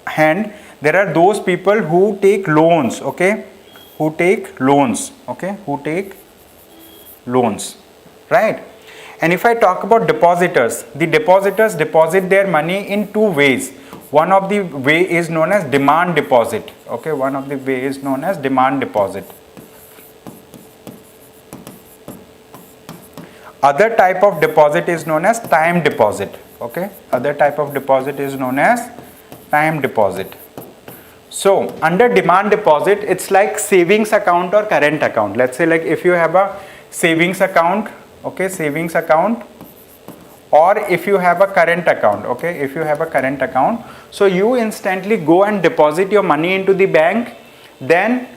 hand there are those people who take loans. Okay, who take loans. Okay, who take loans, right? And if I talk about depositors, the depositors deposit their money in two ways. One of the way is known as demand deposit. Okay, one of the way is known as demand deposit. Other type of deposit is known as time deposit. Okay, other type of deposit is known as time deposit. So under demand deposit, it's like savings account or current account. Let's say if you have a savings account, okay, savings account, or if you have a current account. Okay, if you have a current account, so you instantly go and deposit your money into the bank. Then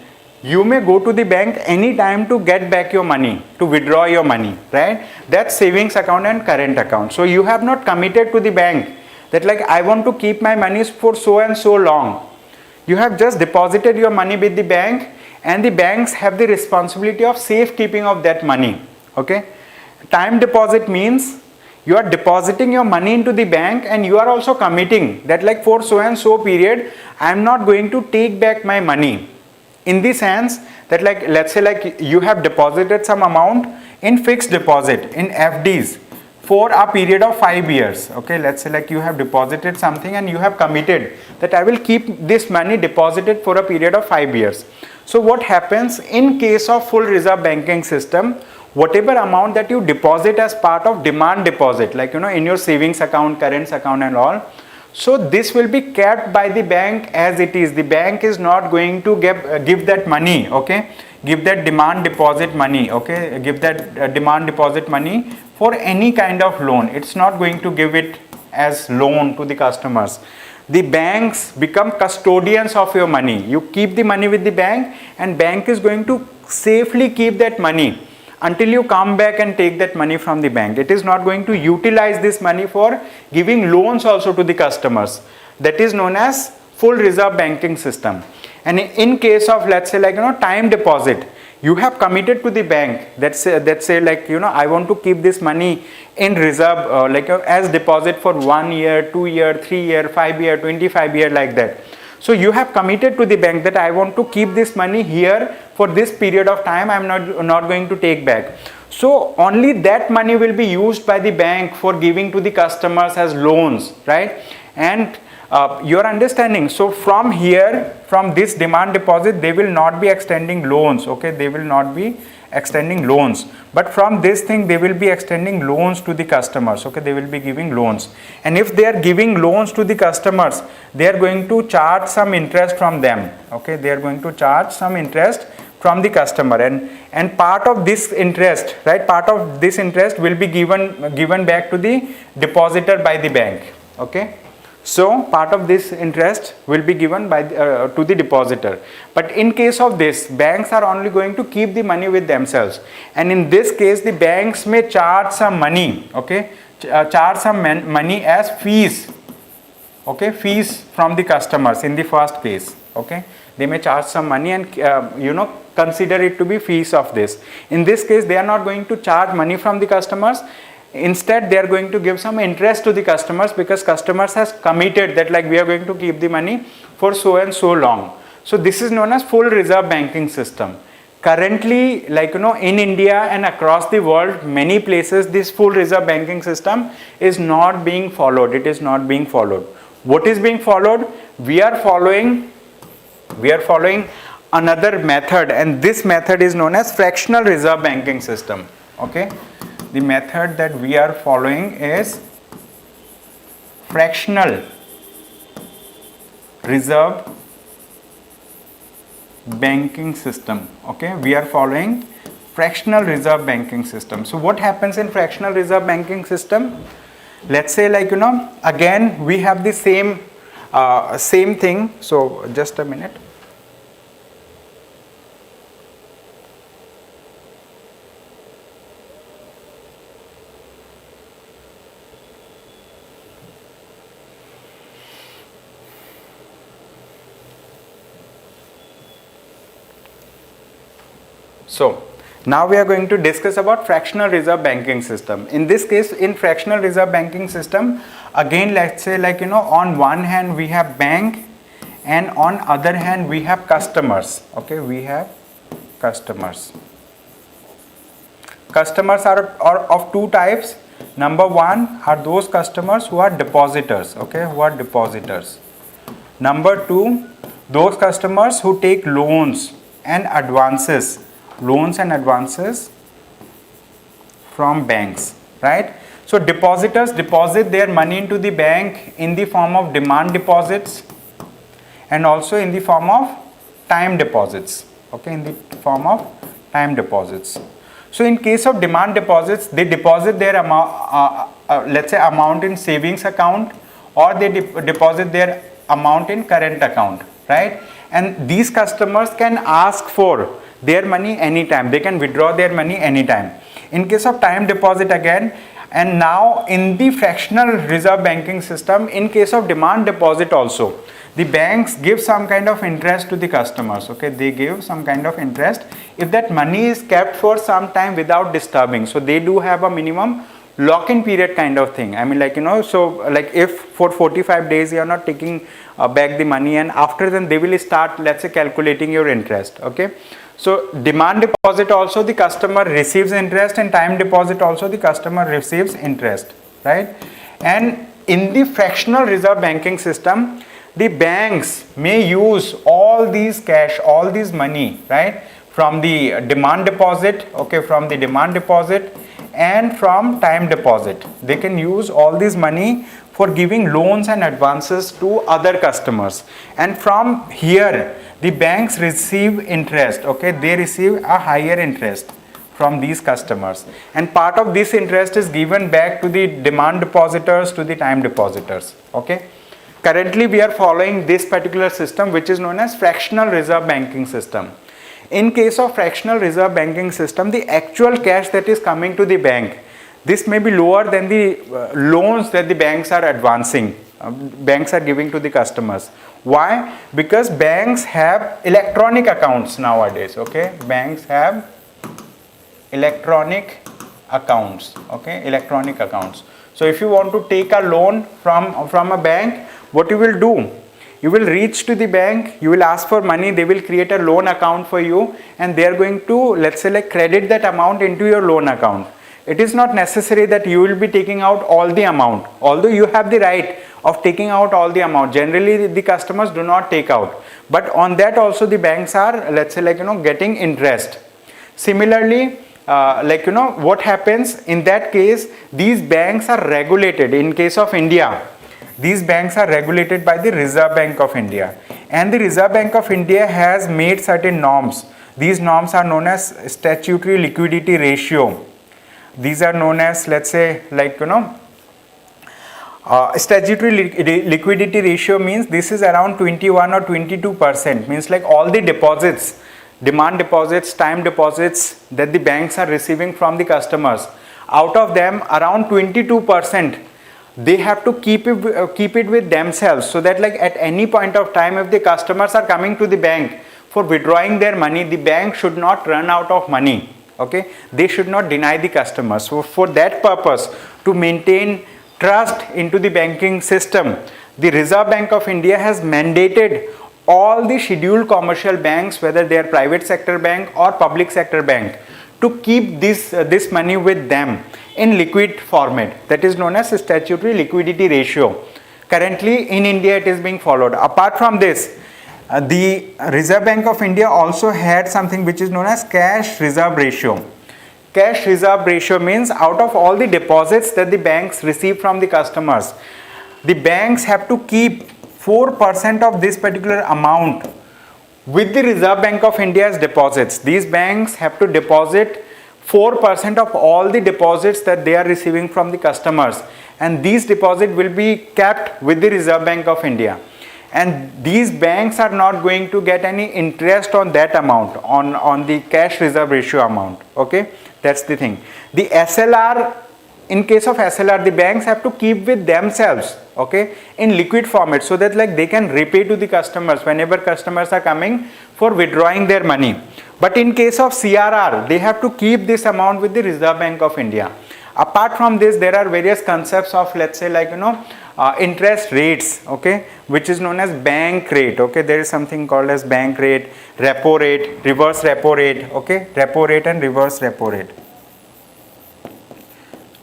you may go to the bank anytime to get back your money, to withdraw your money, right? That's savings account and current account. So you have not committed to the bank that I want to keep my money for so and so long. You have just deposited your money with the bank, and the banks have the responsibility of safekeeping of that money. Okay, time deposit means You are depositing your money into the bank, and you are also committing that like for so and so period I am not going to take back my money, in the sense that like let's say like you have deposited some amount in fixed deposit in FDs for a period of 5 years. Okay, let's say like you have deposited something and you have committed that I will keep this money deposited for a period of 5 years. So what happens in case of full reserve banking system, whatever amount that you deposit as part of demand deposit, like in your savings account, current account and all, so this will be kept by the bank as it is. The bank is not going to give that money, okay, give that demand deposit money, okay, give that demand deposit money for any kind of loan. It's not going to give it as loan to the customers. The banks become custodians of your money. You keep the money with the bank, and bank is going to safely keep that money until you come back and take that money from the bank. It is not going to utilize this money for giving loans also to the customers. That is known as full reserve banking system. And in case of let's say like time deposit, you have committed to the bank that say like I want to keep this money in reserve as deposit for 1 year, 2 year, 3 year, 5 year, 25 year, like that. So you have committed to the bank that I want to keep this money here for this period of time, I am not going to take back. So only that money will be used by the bank for giving to the customers as loans, right? And your understanding, so from here, from this demand deposit, they will not be extending loans, okay, they will not be extending loans, but from this thing they will be extending loans to the customers, okay, they will be giving loans. And if they are giving loans to the customers, they are going to charge some interest from them, okay, they are going to charge some interest from the customer, and part of this interest, right, part of this interest will be given back to the depositor by the bank, okay. So part of this interest will be given by to the depositor. But in case of this, banks are only going to keep the money with themselves, and in this case the banks may charge some money, okay, charge some money as fees, okay, fees from the customers in the first case, okay, they may charge some money and consider it to be fees of this. In this case they are not going to charge money from the customers. Instead they are going to give some interest to the customers, because customers has committed that like we are going to keep the money for so and so long. So this is known as full reserve banking system. Currently, like in India and across the world, many places this full reserve banking system is not being followed. It is not being followed. What is being followed? We are following another method, and this method is known as fractional reserve banking system, okay. The method that we are following is fractional reserve banking system, okay. We are following fractional reserve banking system. So what happens in fractional reserve banking system? Let's say like again we have the same thing. So just a minute. So now we are going to discuss about fractional reserve banking system. In this case, in fractional reserve banking system, again let's say like on one hand we have bank, and on other hand we have customers, okay, we have customers. Customers are of two types. Number one are those customers who are depositors, okay, who are depositors. Number two, those customers who take loans and advances from banks, right? So depositors deposit their money into the bank in the form of demand deposits and also in the form of time deposits, okay, in the form of time deposits. So in case of demand deposits, they deposit their amount, let's say amount in savings account, or they deposit their amount in current account, right? And these customers can ask for their money anytime. They can withdraw their money anytime. In case of time deposit again, and now in the fractional reserve banking system, in case of demand deposit also, the banks give some kind of interest to the customers, okay, they give some kind of interest if that money is kept for some time without disturbing. So they do have a minimum lock-in period kind of thing. I mean, like, so like if for 45 days you are not taking back the money, and after then they will start, let's say, calculating your interest. Okay. So demand deposit also the customer receives interest, and time deposit also the customer receives interest, right? And in the fractional reserve banking system, the banks may use all these cash, all these money, right, from the demand deposit, okay, from the demand deposit and from time deposit. They can use all this money for giving loans and advances to other customers, and from here the banks receive interest. Okay, they receive a higher interest from these customers, and part of this interest is given back to the demand depositors, to the time depositors. Okay, currently we are following this particular system, which is known as fractional reserve banking system. In case of fractional reserve banking system, the actual cash that is coming to the bank, this may be lower than the loans that the banks are advancing, banks are giving to the customers. Why? Because banks have electronic accounts nowadays. Okay, banks have electronic accounts. Okay, electronic accounts. So if you want to take a loan from a bank, what you will do? You will reach to the bank, you will ask for money, they will create a loan account for you, and they are going to, let's say, like, credit that amount into your loan account. It is not necessary that you will be taking out all the amount, although you have the right of taking out all the amount. Generally the customers do not take out, but on that also the banks are, let's say, like, getting interest. Similarly, what happens in that case, these banks are regulated. In case of India, these banks are regulated by the Reserve Bank of India, and the Reserve Bank of India has made certain norms. These norms are known as statutory liquidity ratio. These are known as, let's say, like, statutory liquidity ratio means this is around 21 or 22%, means like all the deposits, demand deposits, time deposits that the banks are receiving from the customers, out of them around 22% they have to keep it with themselves, so that, like, at any point of time if the customers are coming to the bank for withdrawing their money, the bank should not run out of money. Okay, they should not deny the customers. So for that purpose, to maintain trust into the banking system, the Reserve Bank of India has mandated all the scheduled commercial banks, whether they are private sector bank or public sector bank, to keep this money with them in liquid format. That is known as statutory liquidity ratio. Currently in India it is being followed. Apart from this, the Reserve Bank of India also had something which is known as cash reserve ratio. Cash reserve ratio means out of all the deposits that the banks receive from the customers, the banks have to keep 4% of this particular amount with the Reserve Bank of India's deposits. These banks have to deposit 4% of all the deposits that they are receiving from the customers, and these deposits will be kept with the Reserve Bank of India, and these banks are not going to get any interest on that amount, on the cash reserve ratio amount. Okay, that's the thing. The SLR, in case of SLR, the banks have to keep with themselves, okay, in liquid format, so that, like, they can repay to the customers whenever customers are coming for withdrawing their money. But in case of CRR, they have to keep this amount with the Reserve Bank of India. Apart from this, there are various concepts of, let's say, like, interest rates, okay, which is known as bank rate. Okay, there is something called as bank rate, repo rate, reverse repo rate. Okay, repo rate and reverse repo rate.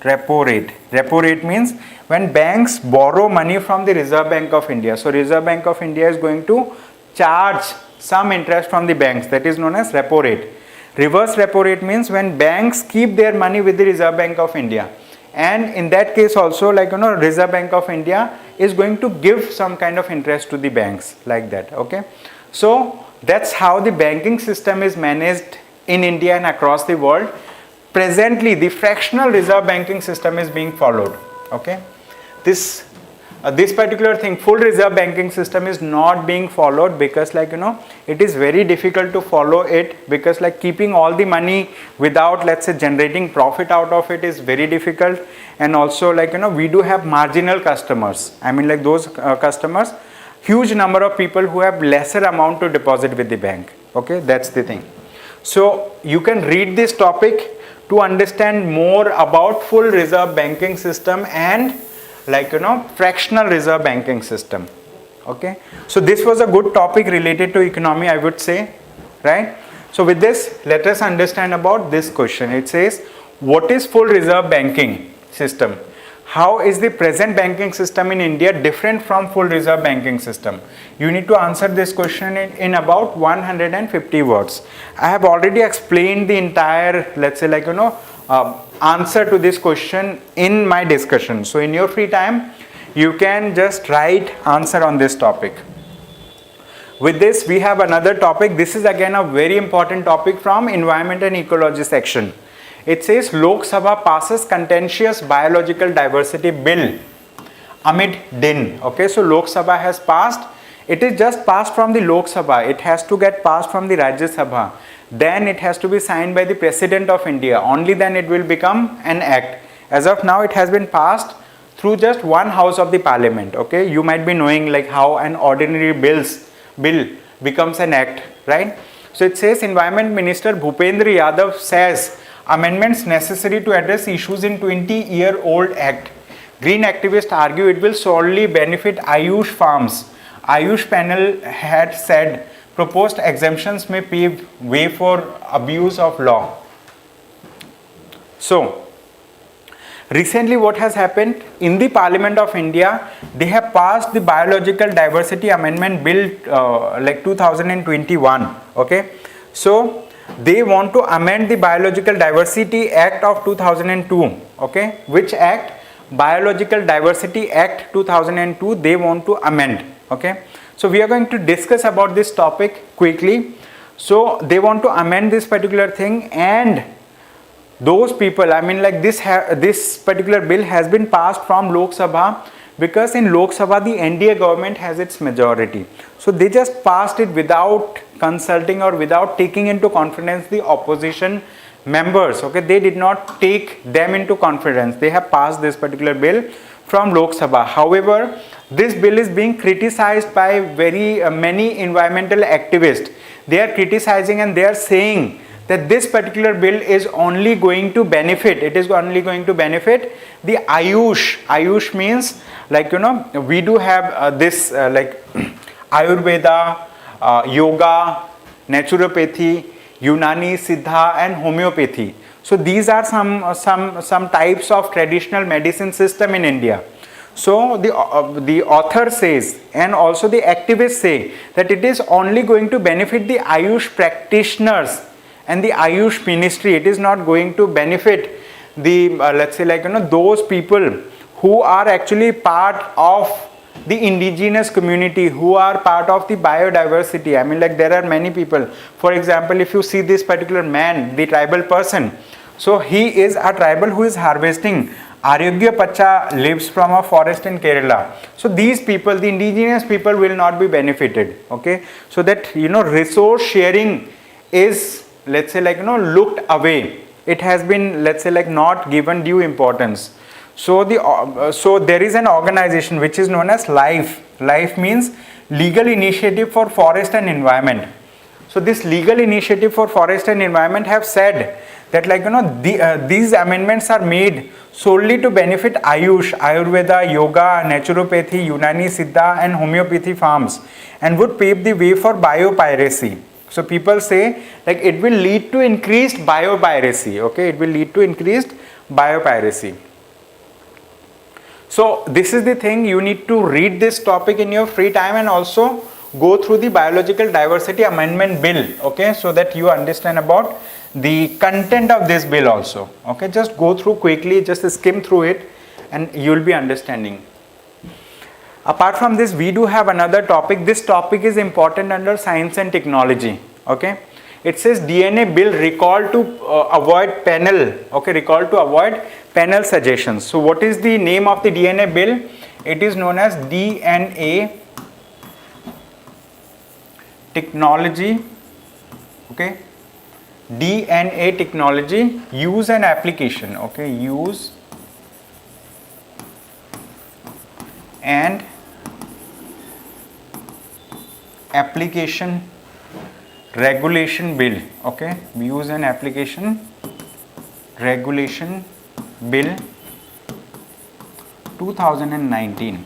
Repo rate. Repo rate means when banks borrow money from the Reserve Bank of India. So Reserve Bank of India is going to charge some interest from the banks, that is known as repo rate. Reverse repo rate means when banks keep their money with the Reserve Bank of India, and in that case also, like, Reserve Bank of India is going to give some kind of interest to the banks, like that. Okay, so that's how the banking system is managed in India and across the world. Presently the fractional reserve banking system is being followed. Okay, this particular thing, full reserve banking system, is not being followed because, like, it is very difficult to follow it, because, like, keeping all the money without, let's say, generating profit out of it is very difficult. And also, like, we do have marginal customers. I mean, like, those customers, huge number of people who have lesser amount to deposit with the bank. Okay, that's the thing. So you can read this topic to understand more about full reserve banking system and fractional reserve banking system. Okay, so this was a good topic related to economy, I would say, right? So with this, let us understand about this question. It says, what is full reserve banking system? How is the present banking system in India different from full reserve banking system? You need to answer this question in about 150 words. I have already explained the entire, answer to this question in my discussion. So in your free time, you can just write answer on this topic. With this, we have another topic. This is again a very important topic from Environment and Ecology section. It says Lok Sabha passes contentious biological diversity bill amid din. Okay, so Lok Sabha has passed. It is just passed from the Lok Sabha. It has to get passed from the Rajya Sabha. Then it has to be signed by the President of India. Only then it will become an act. As of now, it has been passed through just one house of the parliament. Okay, you might be knowing like how an ordinary bill becomes an act, right? So it says Environment Minister Bhupendra Yadav says amendments necessary to address issues in 20-year-old act. Green activists argue it will solely benefit Ayush farms. Ayush panel had said proposed exemptions may pave way for abuse of law. So recently what has happened in the Parliament of India, they have passed the Biological Diversity Amendment Bill 2021. Okay, so they want to amend the Biological Diversity Act of 2002. Okay, which act? Biological Diversity Act 2002 they want to amend. Okay, so we are going to discuss about this topic quickly. So they want to amend this particular thing, and those people, this particular bill has been passed from Lok Sabha because in Lok Sabha the NDA government has its majority. So they just passed it without consulting or without taking into confidence the opposition members. Okay, they did not take them into confidence. They have passed this particular bill from Lok Sabha. However, this bill is being criticized by many environmental activists. They are criticizing and they are saying that this particular bill is only going to benefit, it is only going to benefit the Ayush. Ayush means we do have this Ayurveda, yoga, naturopathy, Unani, Siddha and homeopathy. So these are some types of traditional medicine system in India. So the author says and also the activists say that it is only going to benefit the Ayush practitioners and the Ayush ministry. It is not going to benefit the those people who are actually part of the indigenous community, who are part of the biodiversity. There are many people. For example, if you see this particular man, the tribal person, so he is a tribal who is harvesting. Aryogya Pacha lives from a forest in Kerala. So these people, the indigenous people, will not be benefited. Okay, so that resource sharing is looked away. It has been not given due importance. So there is an organization which is known as LIFE. LIFE means Legal Initiative for Forest and Environment. So this Legal Initiative for Forest and Environment have said that these amendments are made solely to benefit Ayush, Ayurveda, Yoga, Naturopathy, Unani, Siddha and homeopathy farms and would pave the way for biopiracy. So people say it will lead to increased biopiracy. Okay, it will lead to increased biopiracy. So this is the thing, you need to read this topic in your free time and also go through the Biological Diversity Amendment Bill. Okay, so that you understand about the content of this bill also. Okay, just go through quickly, just skim through it and you will be understanding. Apart from this, we do have another topic. This topic is important under science and technology. Okay, it says DNA bill recalled to avoid panel. Okay, recalled to avoid panel suggestions. So what is the name of the DNA bill? It is known as DNA technology. Okay, DNA technology use and application. Okay, use and application regulation bill. Okay, use and application Regulation Bill 2019.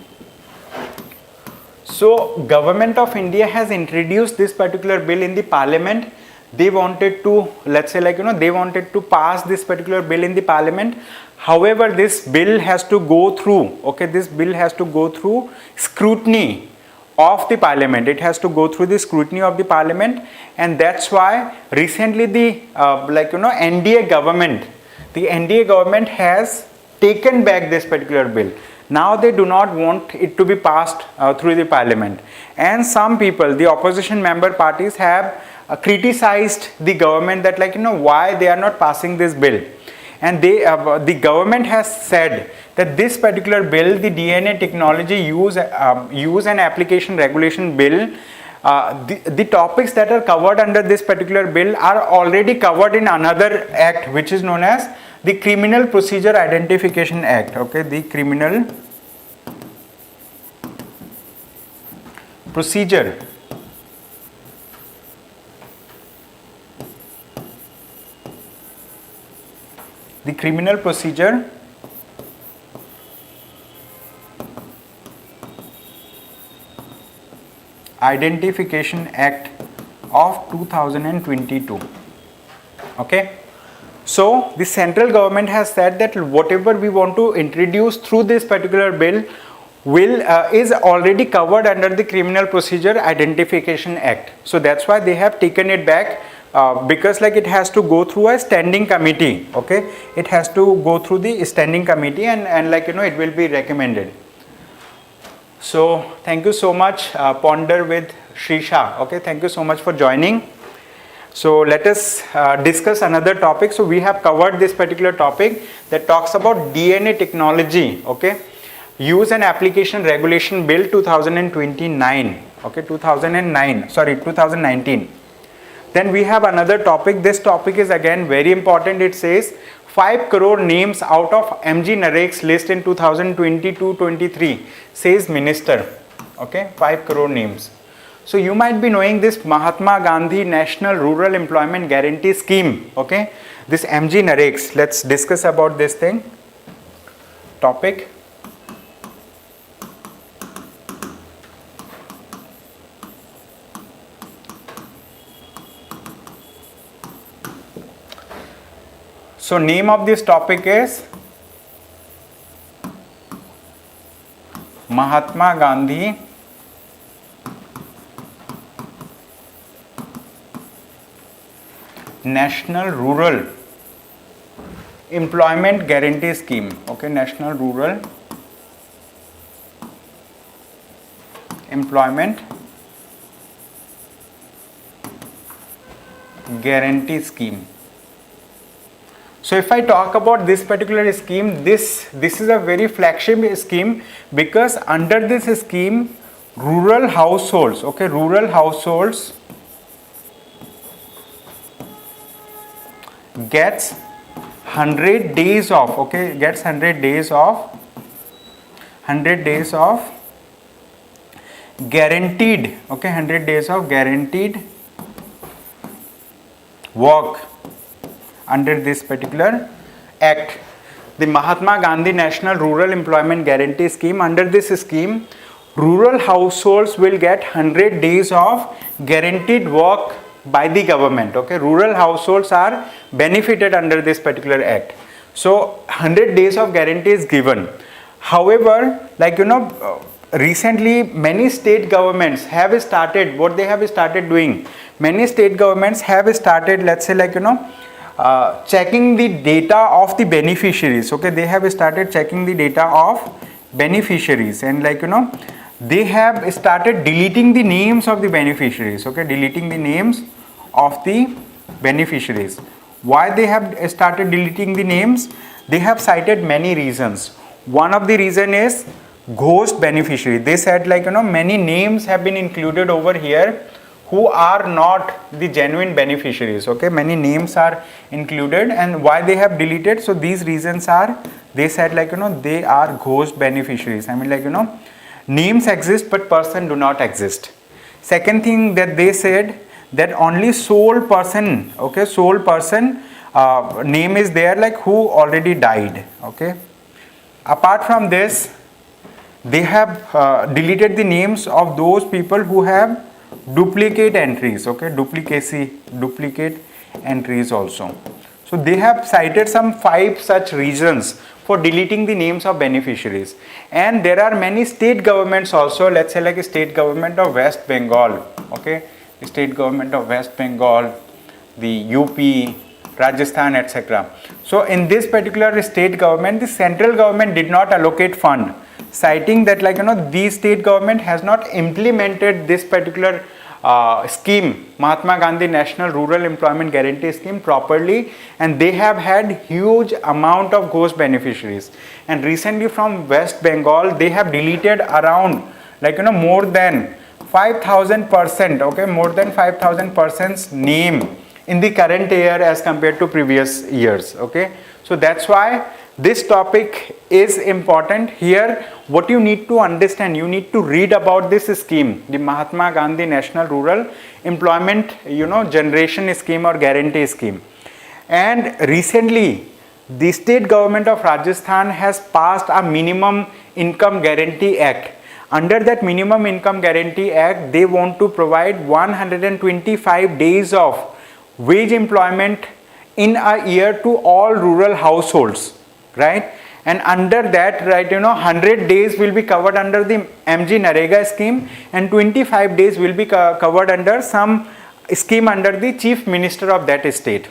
So Government of India has introduced this particular bill in the parliament. They wanted to, let's say they wanted to pass this particular bill in the parliament. However, this bill has to go through, this bill has to go through scrutiny of the parliament. It has to go through the scrutiny of the parliament, and that's why recently the NDA government has taken back this particular bill. Now they do not want it to be passed through the parliament, and some people, the opposition member parties, have criticized the government that why they are not passing this bill. And the government has said that this particular bill, the DNA technology use and application regulation bill, the topics that are covered under this particular bill are already covered in another act, which is known as the Criminal Procedure Identification Act. The Criminal Procedure Identification Act of 2022. So the central government has said that whatever we want to introduce through this particular bill is already covered under the Criminal Procedure Identification Act. So that's why they have taken it back, because it has to go through a standing committee. It has to go through the standing committee, and it will be recommended. So thank you so much, Ponder with Shrisha. Thank you so much for joining. So let us discuss another topic. So we have covered this particular topic that talks about DNA technology. Use and Application Regulation Bill 2019. Then we have another topic. This topic is again very important. It says 5 crore names out of MGNREGS list in 2022-23, says Minister. 5 crore names. So you might be knowing this Mahatma Gandhi National Rural Employment Guarantee Scheme. This MGNREGS. Let's discuss about this thing. Topic. So name of this topic is Mahatma Gandhi National Rural Employment Guarantee Scheme. National Rural Employment Guarantee Scheme. So if I talk about this particular scheme, this is a very flagship scheme, because under this scheme, rural households, rural households gets 100 days of, gets 100 days of guaranteed, 100 days of guaranteed work under this particular act, the Mahatma Gandhi National Rural Employment Guarantee Scheme. Under this scheme, rural households will get 100 days of guaranteed work by the government. Rural households are benefited under this particular act. So 100 days of guarantee is given. However, recently many state governments have started, what they have started doing, many state governments have started, let's say checking the data of the beneficiaries. They have started checking the data of beneficiaries, and they have started deleting the names of the beneficiaries. Deleting the names of the beneficiaries. Why they have started deleting the names? They have cited many reasons. One of the reason is ghost beneficiary. They said many names have been included over here who are not the genuine beneficiaries. Many names are included, and why they have deleted? So these reasons are, they said they are ghost beneficiaries. Names exist but person do not exist. Second thing that they said, that only sole person name is there like who already died. Okay. Apart from this, they have deleted the names of those people who have duplicate entries. Okay, duplicate entries also. So they have cited some 5 such reasons for deleting the names of beneficiaries. And there are many state governments also, let's say like a state government of West Bengal. Okay, the state government of West Bengal, the UP, Rajasthan, etc. So in this particular state government, the central government did not allocate fund, citing that like the state government has not implemented this particular scheme, Mahatma Gandhi National Rural Employment Guarantee Scheme, properly, and they have had huge amount of ghost beneficiaries. And recently from West Bengal, they have deleted around like more than 5,000%, okay, more than 5,000%'s name in the current year as compared to previous years. Okay, so that's why this topic is important. Here what you need to understand, you need to read about this scheme, the Mahatma Gandhi National Rural Employment Generation Scheme or Guarantee Scheme. And recently the state government of Rajasthan has passed a Minimum Income Guarantee Act. Under that Minimum Income Guarantee Act, they want to provide 125 days of wage employment in a year to all rural households, right? And under that, right, 100 days will be covered under the MGNREGA scheme and 25 days will be covered under some scheme under the chief minister of that state.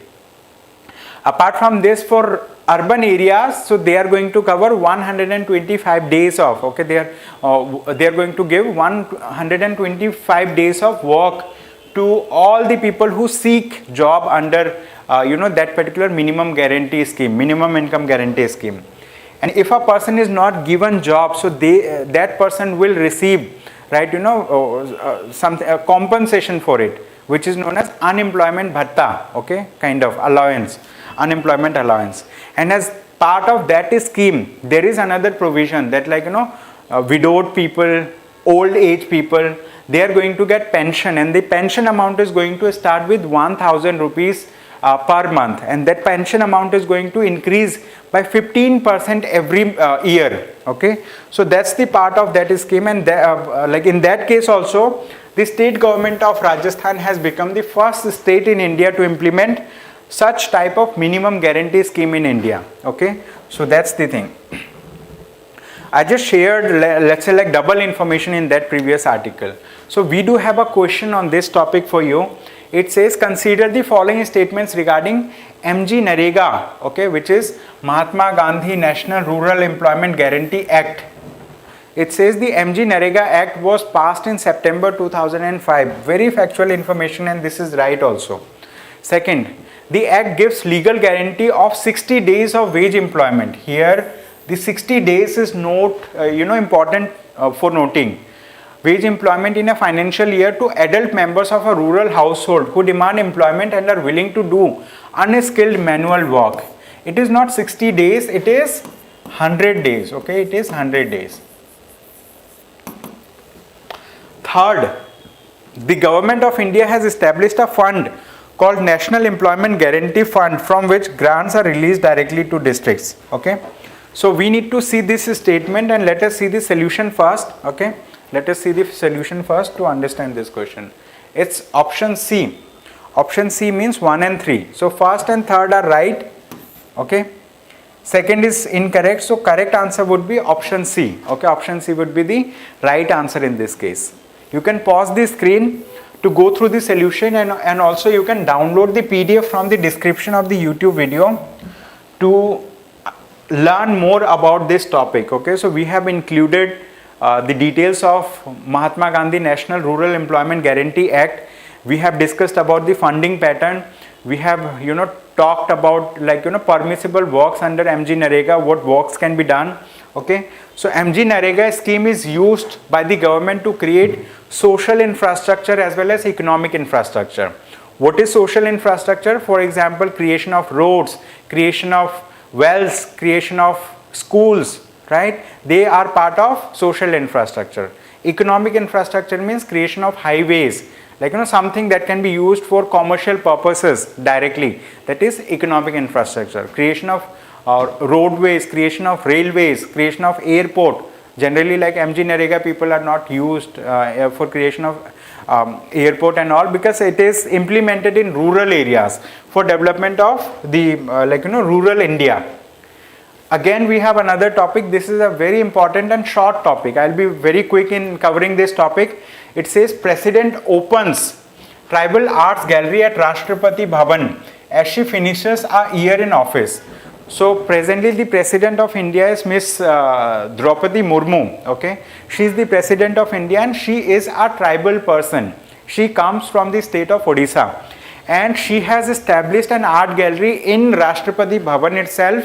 Apart from this, for urban areas, so they are going to cover 125 days of, okay, they are going to give 125 days of work to all the people who seek job under that particular minimum guarantee scheme, minimum income guarantee scheme. And if a person is not given job, so that person will receive, right, some compensation for it, which is known as unemployment bhatta, okay, kind of allowance, unemployment allowance. And as part of that scheme, there is another provision that like widowed people, old age people, they are going to get pension, and the pension amount is going to start with 1,000 rupees per month, and that pension amount is going to increase by 15% every year. Okay, so that's the part of that scheme. And like in that case also, the state government of Rajasthan has become the first state in India to implement such type of minimum guarantee scheme in India. Okay, so that's the thing. I just shared, let's say like double information in that previous article. So we do have a question on this topic for you. It says, consider the following statements regarding MGNREGA, okay, which is Mahatma Gandhi National Rural Employment Guarantee Act. It says the MGNREGA Act was passed in September 2005. Very factual information, and this is right also. Second, the Act gives legal guarantee of 60 days of wage employment. Here, the 60 days is important for noting. Wage employment in a financial year to adult members of a rural household who demand employment and are willing to do unskilled manual work. It is not 60 days, it is 100 days. Okay, it is 100 days. Third, the government of India has established a fund called National Employment Guarantee Fund, from which grants are released directly to districts. Okay, so we need to see this statement, and let us see the solution first. Okay, let us see the solution first to understand this question. It's option C. Option C means 1 and 3. So first and third are right. Okay, second is incorrect. So correct answer would be option C. Okay, option C would be the right answer in this case. You can pause the screen to go through the solution, and also you can download the PDF from the description of the YouTube video to learn more about this topic. Okay, so we have included the details of Mahatma Gandhi National Rural Employment Guarantee Act. We have discussed about the funding pattern. We have talked about like permissible works under MGNREGA, what works can be done. Okay, so MGNREGA scheme is used by the government to create social infrastructure as well as economic infrastructure. What is social infrastructure? For example, creation of roads, creation of wells, creation of schools, right? They are part of social infrastructure. Economic infrastructure means creation of highways, like something that can be used for commercial purposes directly, that is economic infrastructure, creation of roadways, creation of railways, creation of airport. Generally, like MGNREGA people are not used for creation of airport and all, because it is implemented in rural areas for development of the rural India. Again, we have another topic. This is a very important and short topic. I'll be very quick in covering this topic. It says President opens Tribal Arts Gallery at Rashtrapati Bhavan as she finishes a year in office. So presently the President of India is Miss Draupadi Murmu. Okay, she is the President of India and she is a tribal person. She comes from the state of Odisha and she has established an art gallery in Rashtrapati Bhavan itself.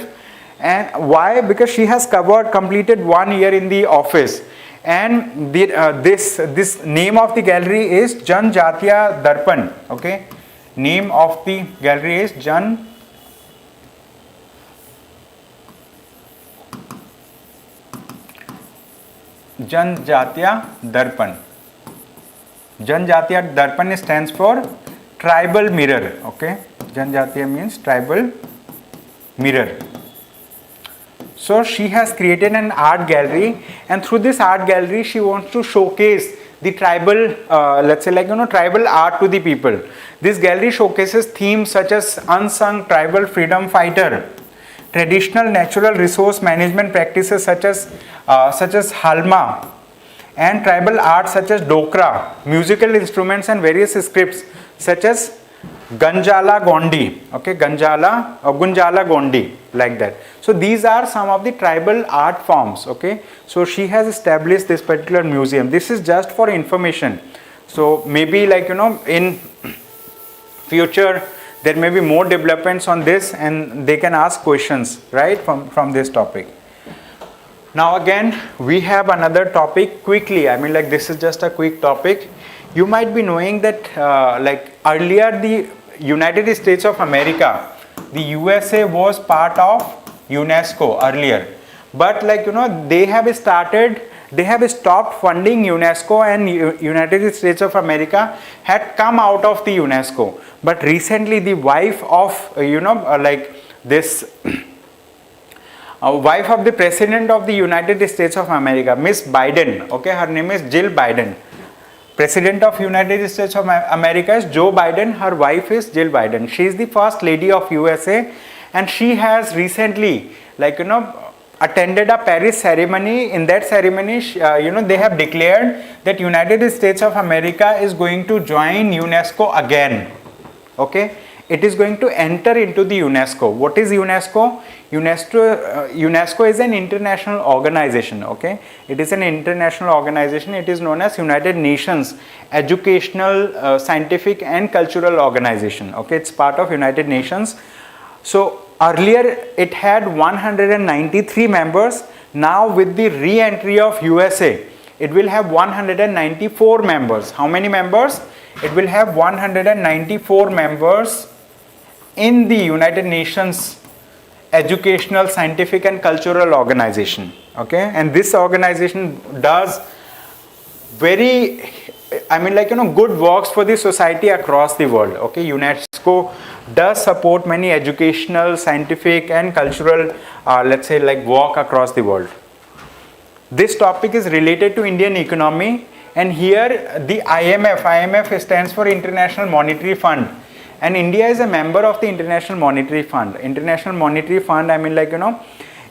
And why? Because she has completed 1 year in the office, and this name of the gallery is Janjatiya Darpan. Okay, name of the gallery is Janjatiya Darpan. Janjatiya Darpan stands for tribal mirror. Okay, Janjatiya means tribal mirror. So she has created an art gallery, and through this art gallery she wants to showcase the tribal tribal art to the people. This gallery showcases themes such as unsung tribal freedom fighter, traditional natural resource management practices such as halma, and tribal art such as dokra, musical instruments and various scripts such as Ganjala Gondi, okay, Ganjala or Gunjala Gondi, like that. So these are some of the tribal art forms. Okay, so she has established this particular museum. This is just for information. So maybe in future there may be more developments on this, and they can ask questions, right, from this topic. Now again we have another topic quickly. I mean, this is just a quick topic. You might be knowing that earlier the United States of America, the USA was part of UNESCO earlier, but they have stopped funding UNESCO, and United States of America had come out of the UNESCO. But recently the wife of wife of the President of the United States of America, Miss Biden, okay, her name is Jill Biden. President of United States of America is Joe Biden. Her wife is Jill Biden. She is the first lady of USA, and she has recently attended a Paris ceremony. In that ceremony, they have declared that United States of America is going to join UNESCO again. Okay, it is going to enter into the UNESCO. What is UNESCO? UNESCO is an international organization. Okay, it is an international organization. It is known as United Nations Educational, Scientific and Cultural Organization. Okay, it's part of United Nations. So earlier it had 193 members. Now with the re-entry of USA, it will have 194 members. How many members? It will have 194 members in the United Nations Educational, Scientific and Cultural Organization. Okay, and this organization does very, good works for the society across the world. Okay, UNESCO does support many educational, scientific and cultural work across the world. This topic is related to Indian economy, and here the IMF stands for International Monetary Fund. And India is a member of the International Monetary Fund. International Monetary Fund,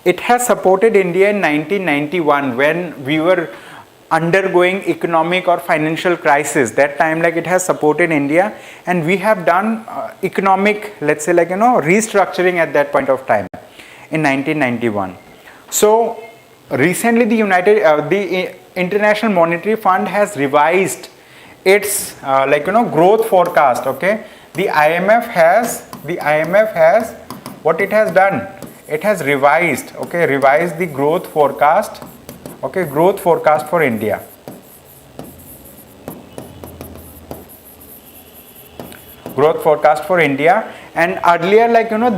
it has supported India in 1991 when we were undergoing economic or financial crisis. That time, it has supported India, and we have done economic, restructuring at that point of time in 1991. So recently, the International Monetary Fund has revised its growth forecast. Okay. The IMF has what it has done? It has revised the growth forecast. Okay, growth forecast for India. Growth forecast for India, and earlier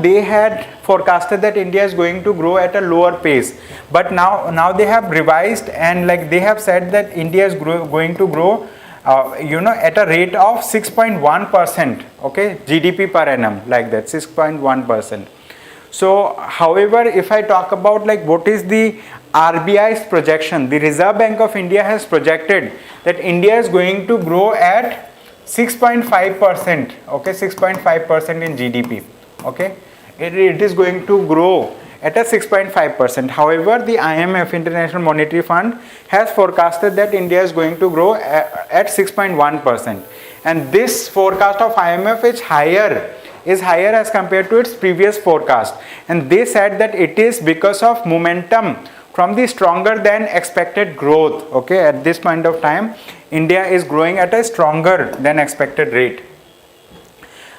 they had forecasted that India is going to grow at a lower pace, but now they have revised, and they have said that India is going to grow at a rate of 6.1%, okay, GDP per annum, like that, 6.1%. So, however, if I talk about like what is the RBI's projection, the Reserve Bank of India has projected that India is going to grow at 6.5%, okay, 6.5% in GDP, okay, it is going to grow at a 6.5%. However, the IMF, International Monetary Fund, has forecasted that India is going to grow at 6.1%, and this forecast of IMF is higher as compared to its previous forecast, and they said that it is because of momentum from the stronger than expected growth, okay. At this point of time, India is growing at a stronger than expected rate.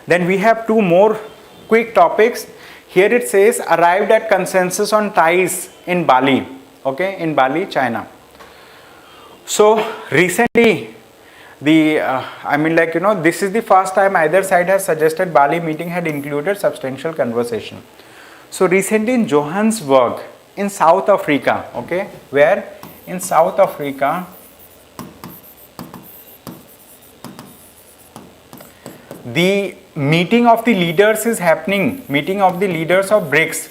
Then we have two more quick topics. Here it says arrived at consensus on ties in Bali, okay, in Bali, China. So recently, this is the first time either side has suggested Bali meeting had included substantial conversation. So recently in Johannesburg, in South Africa, okay, where in South Africa, the meeting of the leaders is happening, meeting of the leaders of BRICS.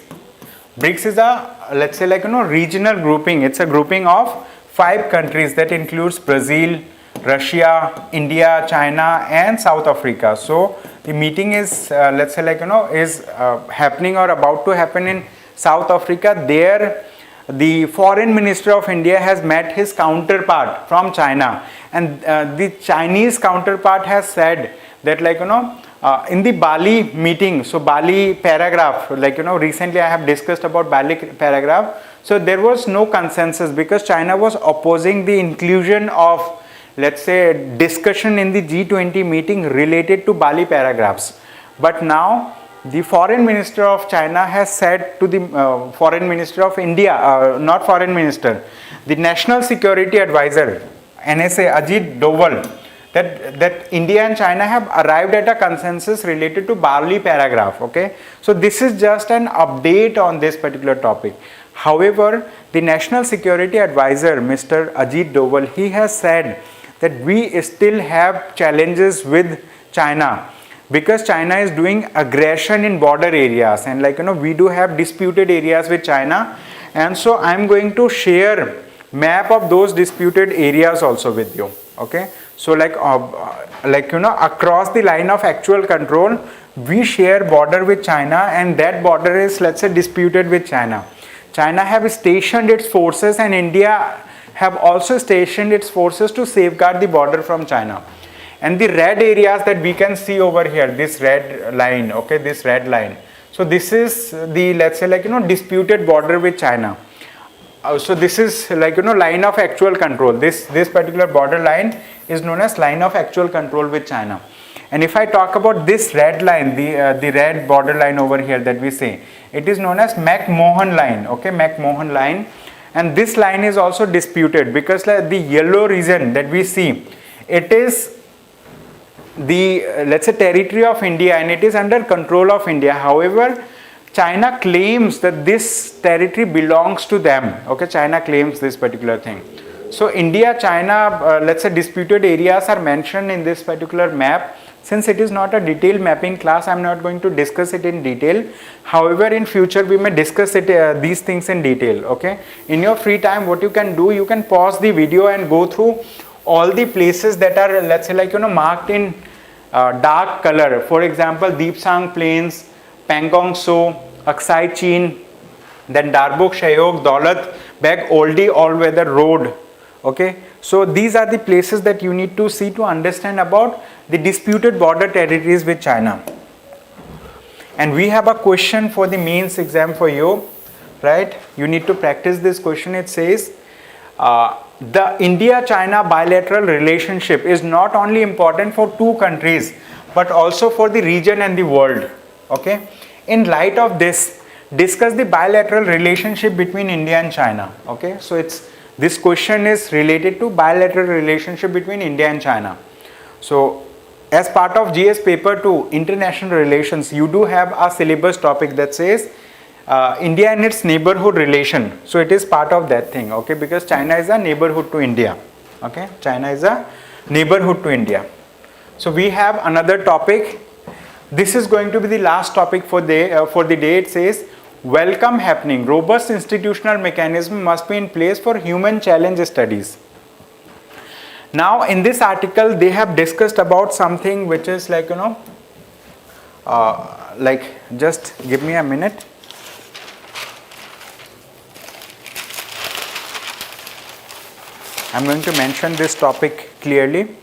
BRICS is a, let's say, regional grouping. It's a grouping of 5 countries that includes Brazil, Russia, India, China, and South Africa. So the meeting is happening or about to happen in South Africa. There the foreign minister of India has met his counterpart from China, and the Chinese counterpart has said that in the Bali meeting, so Bali paragraph, recently I have discussed about Bali paragraph. So there was no consensus because China was opposing the inclusion of, let's say, discussion in the G20 meeting related to Bali paragraphs. But now the foreign minister of China has said to the foreign minister of India, not foreign minister, the national security advisor, NSA, Ajit Doval, that India and China have arrived at a consensus related to Bali paragraph, okay. So this is just an update on this particular topic. However, the national security advisor, Mr. Ajit Doval, he has said that we still have challenges with China because China is doing aggression in border areas, and we do have disputed areas with China, and so I am going to share map of those disputed areas also with you, okay. So across the line of actual control, we share border with China, and that border is, let's say, disputed with China. China have stationed its forces, and India have also stationed its forces to safeguard the border from China. And the red areas that we can see over here, this red line, okay, this red line. So this is the, let's say, disputed border with China. So this is line of actual control. This particular border line is known as line of actual control with China. And if I talk about this red line, the red border line over here that we see, it is known as McMahon line, okay, McMahon line. And this line is also disputed because the yellow region that we see, it is the, let's say, territory of India, and it is under control of India. However, China claims that this territory belongs to them, okay, China claims this particular thing. So India, China, let's say, disputed areas are mentioned in this particular map. Since it is not a detailed mapping class, I am not going to discuss it in detail. However, in future we may discuss it, these things in detail, okay. In your free time, what you can do, you can pause the video and go through all the places that are, let's say, marked in dark color. For example, Deepsang Plains, Pangong So, Aksai Chin, then Darbuk Shayok, Daulat Beg Oldie All-Weather Road, okay. So these are the places that you need to see to understand about the disputed border territories with China. And we have a question for the mains exam for you, right? You need to practice this question. It says, the India-China bilateral relationship is not only important for two countries, but also for the region and the world, okay. In light of this, discuss the bilateral relationship between India and China, okay. So this question is related to bilateral relationship between India and China. So as part of GS paper 2 international relations, you do have a syllabus topic that says India and its neighborhood relation. So it is part of that thing, okay, because China is a neighborhood to India, okay. China is a neighborhood to India. So we have another topic. This is going to be the last topic for the day. It says, welcome happening. Robust institutional mechanism must be in place for human challenge studies. Now in this article they have discussed about something which is like, just give me a minute. I'm going to mention this topic clearly.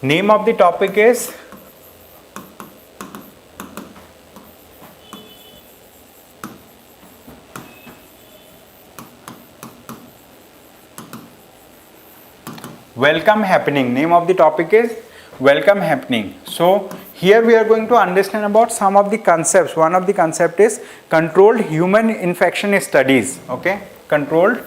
Name of the topic is welcome happening. Name of the topic is welcome happening. So here we are going to understand about some of the concepts. One of the concept is controlled human infection studies. Okay, controlled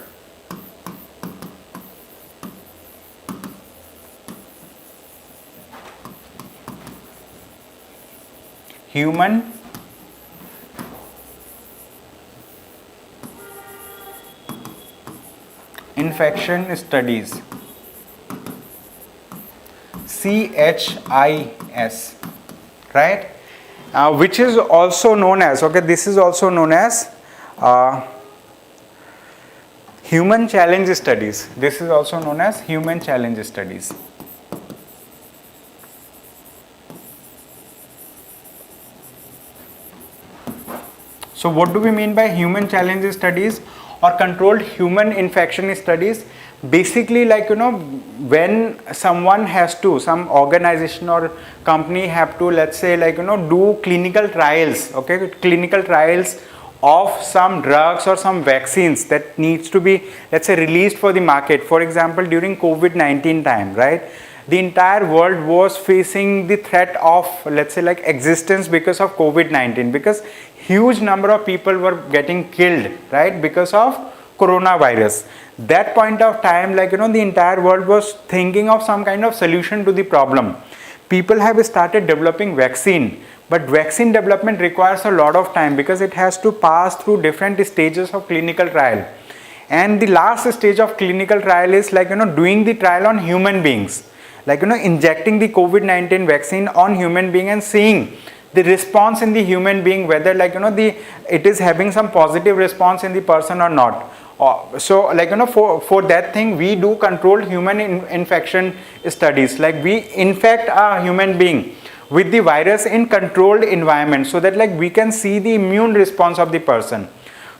human infection studies. CHIS, right? Which is also known as, okay, this is also known as human challenge studies. This is also known as human challenge studies. So what do we mean by human challenge studies or controlled human infection studies? Basically, like, when someone has to, some organization or company have to, let's say, like, do clinical trials, okay, clinical trials of some drugs or some vaccines that needs to be, let's say, released for the market. For example, during COVID-19 time, right, the entire world was facing the threat of, let's say, like, existence because of COVID-19, because huge number of people were getting killed, right, because of coronavirus. That point of time, like, the entire world was thinking of some kind of solution to the problem. People have started developing vaccine, but vaccine development requires a lot of time because it has to pass through different stages of clinical trial. And the last stage of clinical trial is like, doing the trial on human beings, like, injecting the COVID-19 vaccine on human being and seeing the response in the human being, whether, like, it is having some positive response in the person or not. So, like, for that thing we do controlled human infection studies. Like, we infect a human being with the virus in controlled environment so that, like, we can see the immune response of the person.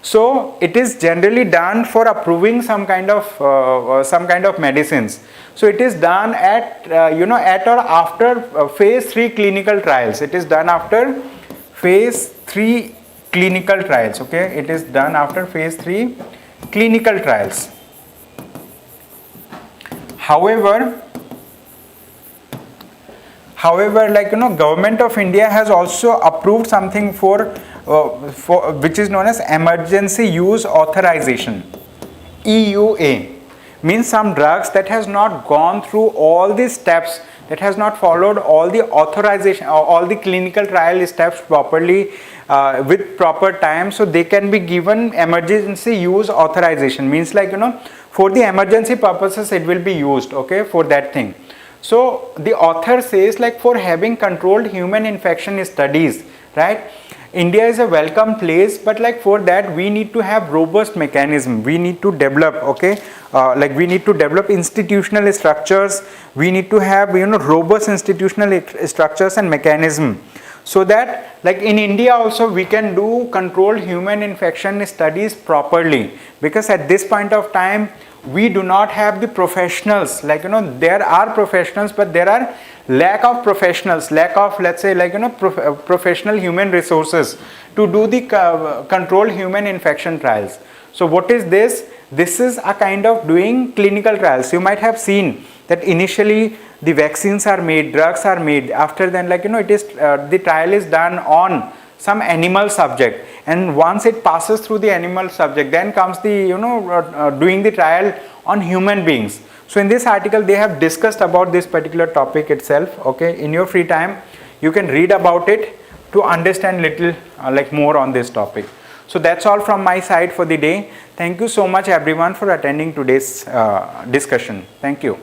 So it is generally done for approving some kind of medicines. So it is done at at or after phase 3 clinical trials. It is done after phase 3 clinical trials. Okay, it is done after phase 3 clinical trials. However, like, Government of India has also approved something for which is known as emergency use authorization, EUA. Means some drugs that has not gone through all the steps, that has not followed all the authorization, all the clinical trial steps properly with proper time, so they can be given emergency use authorization. Means, like, for the emergency purposes it will be used, okay, for that thing. So the author says, like, for having controlled human infection studies, right, India is a welcome place, but, like, for that we need to have robust mechanism. We need to develop, okay, like, we need to develop institutional structures. We need to have, robust institutional structures and mechanism, so that, like, in India also we can do controlled human infection studies properly, because at this point of time we do not have the professionals. Like, there are professionals, but there are lack of professionals, lack of, let's say, like, professional human resources to do the controlled human infection trials. So what is this? This is a kind of doing clinical trials. You might have seen that initially the vaccines are made, drugs are made. After then, like, it is the trial is done on some animal subject, and once it passes through the animal subject, then comes the doing the trial on human beings. So in this article they have discussed about this particular topic itself. Okay, in your free time you can read about it to understand little like more on this topic. So that's all from my side for the day. Thank you so much everyone for attending today's discussion. Thank you.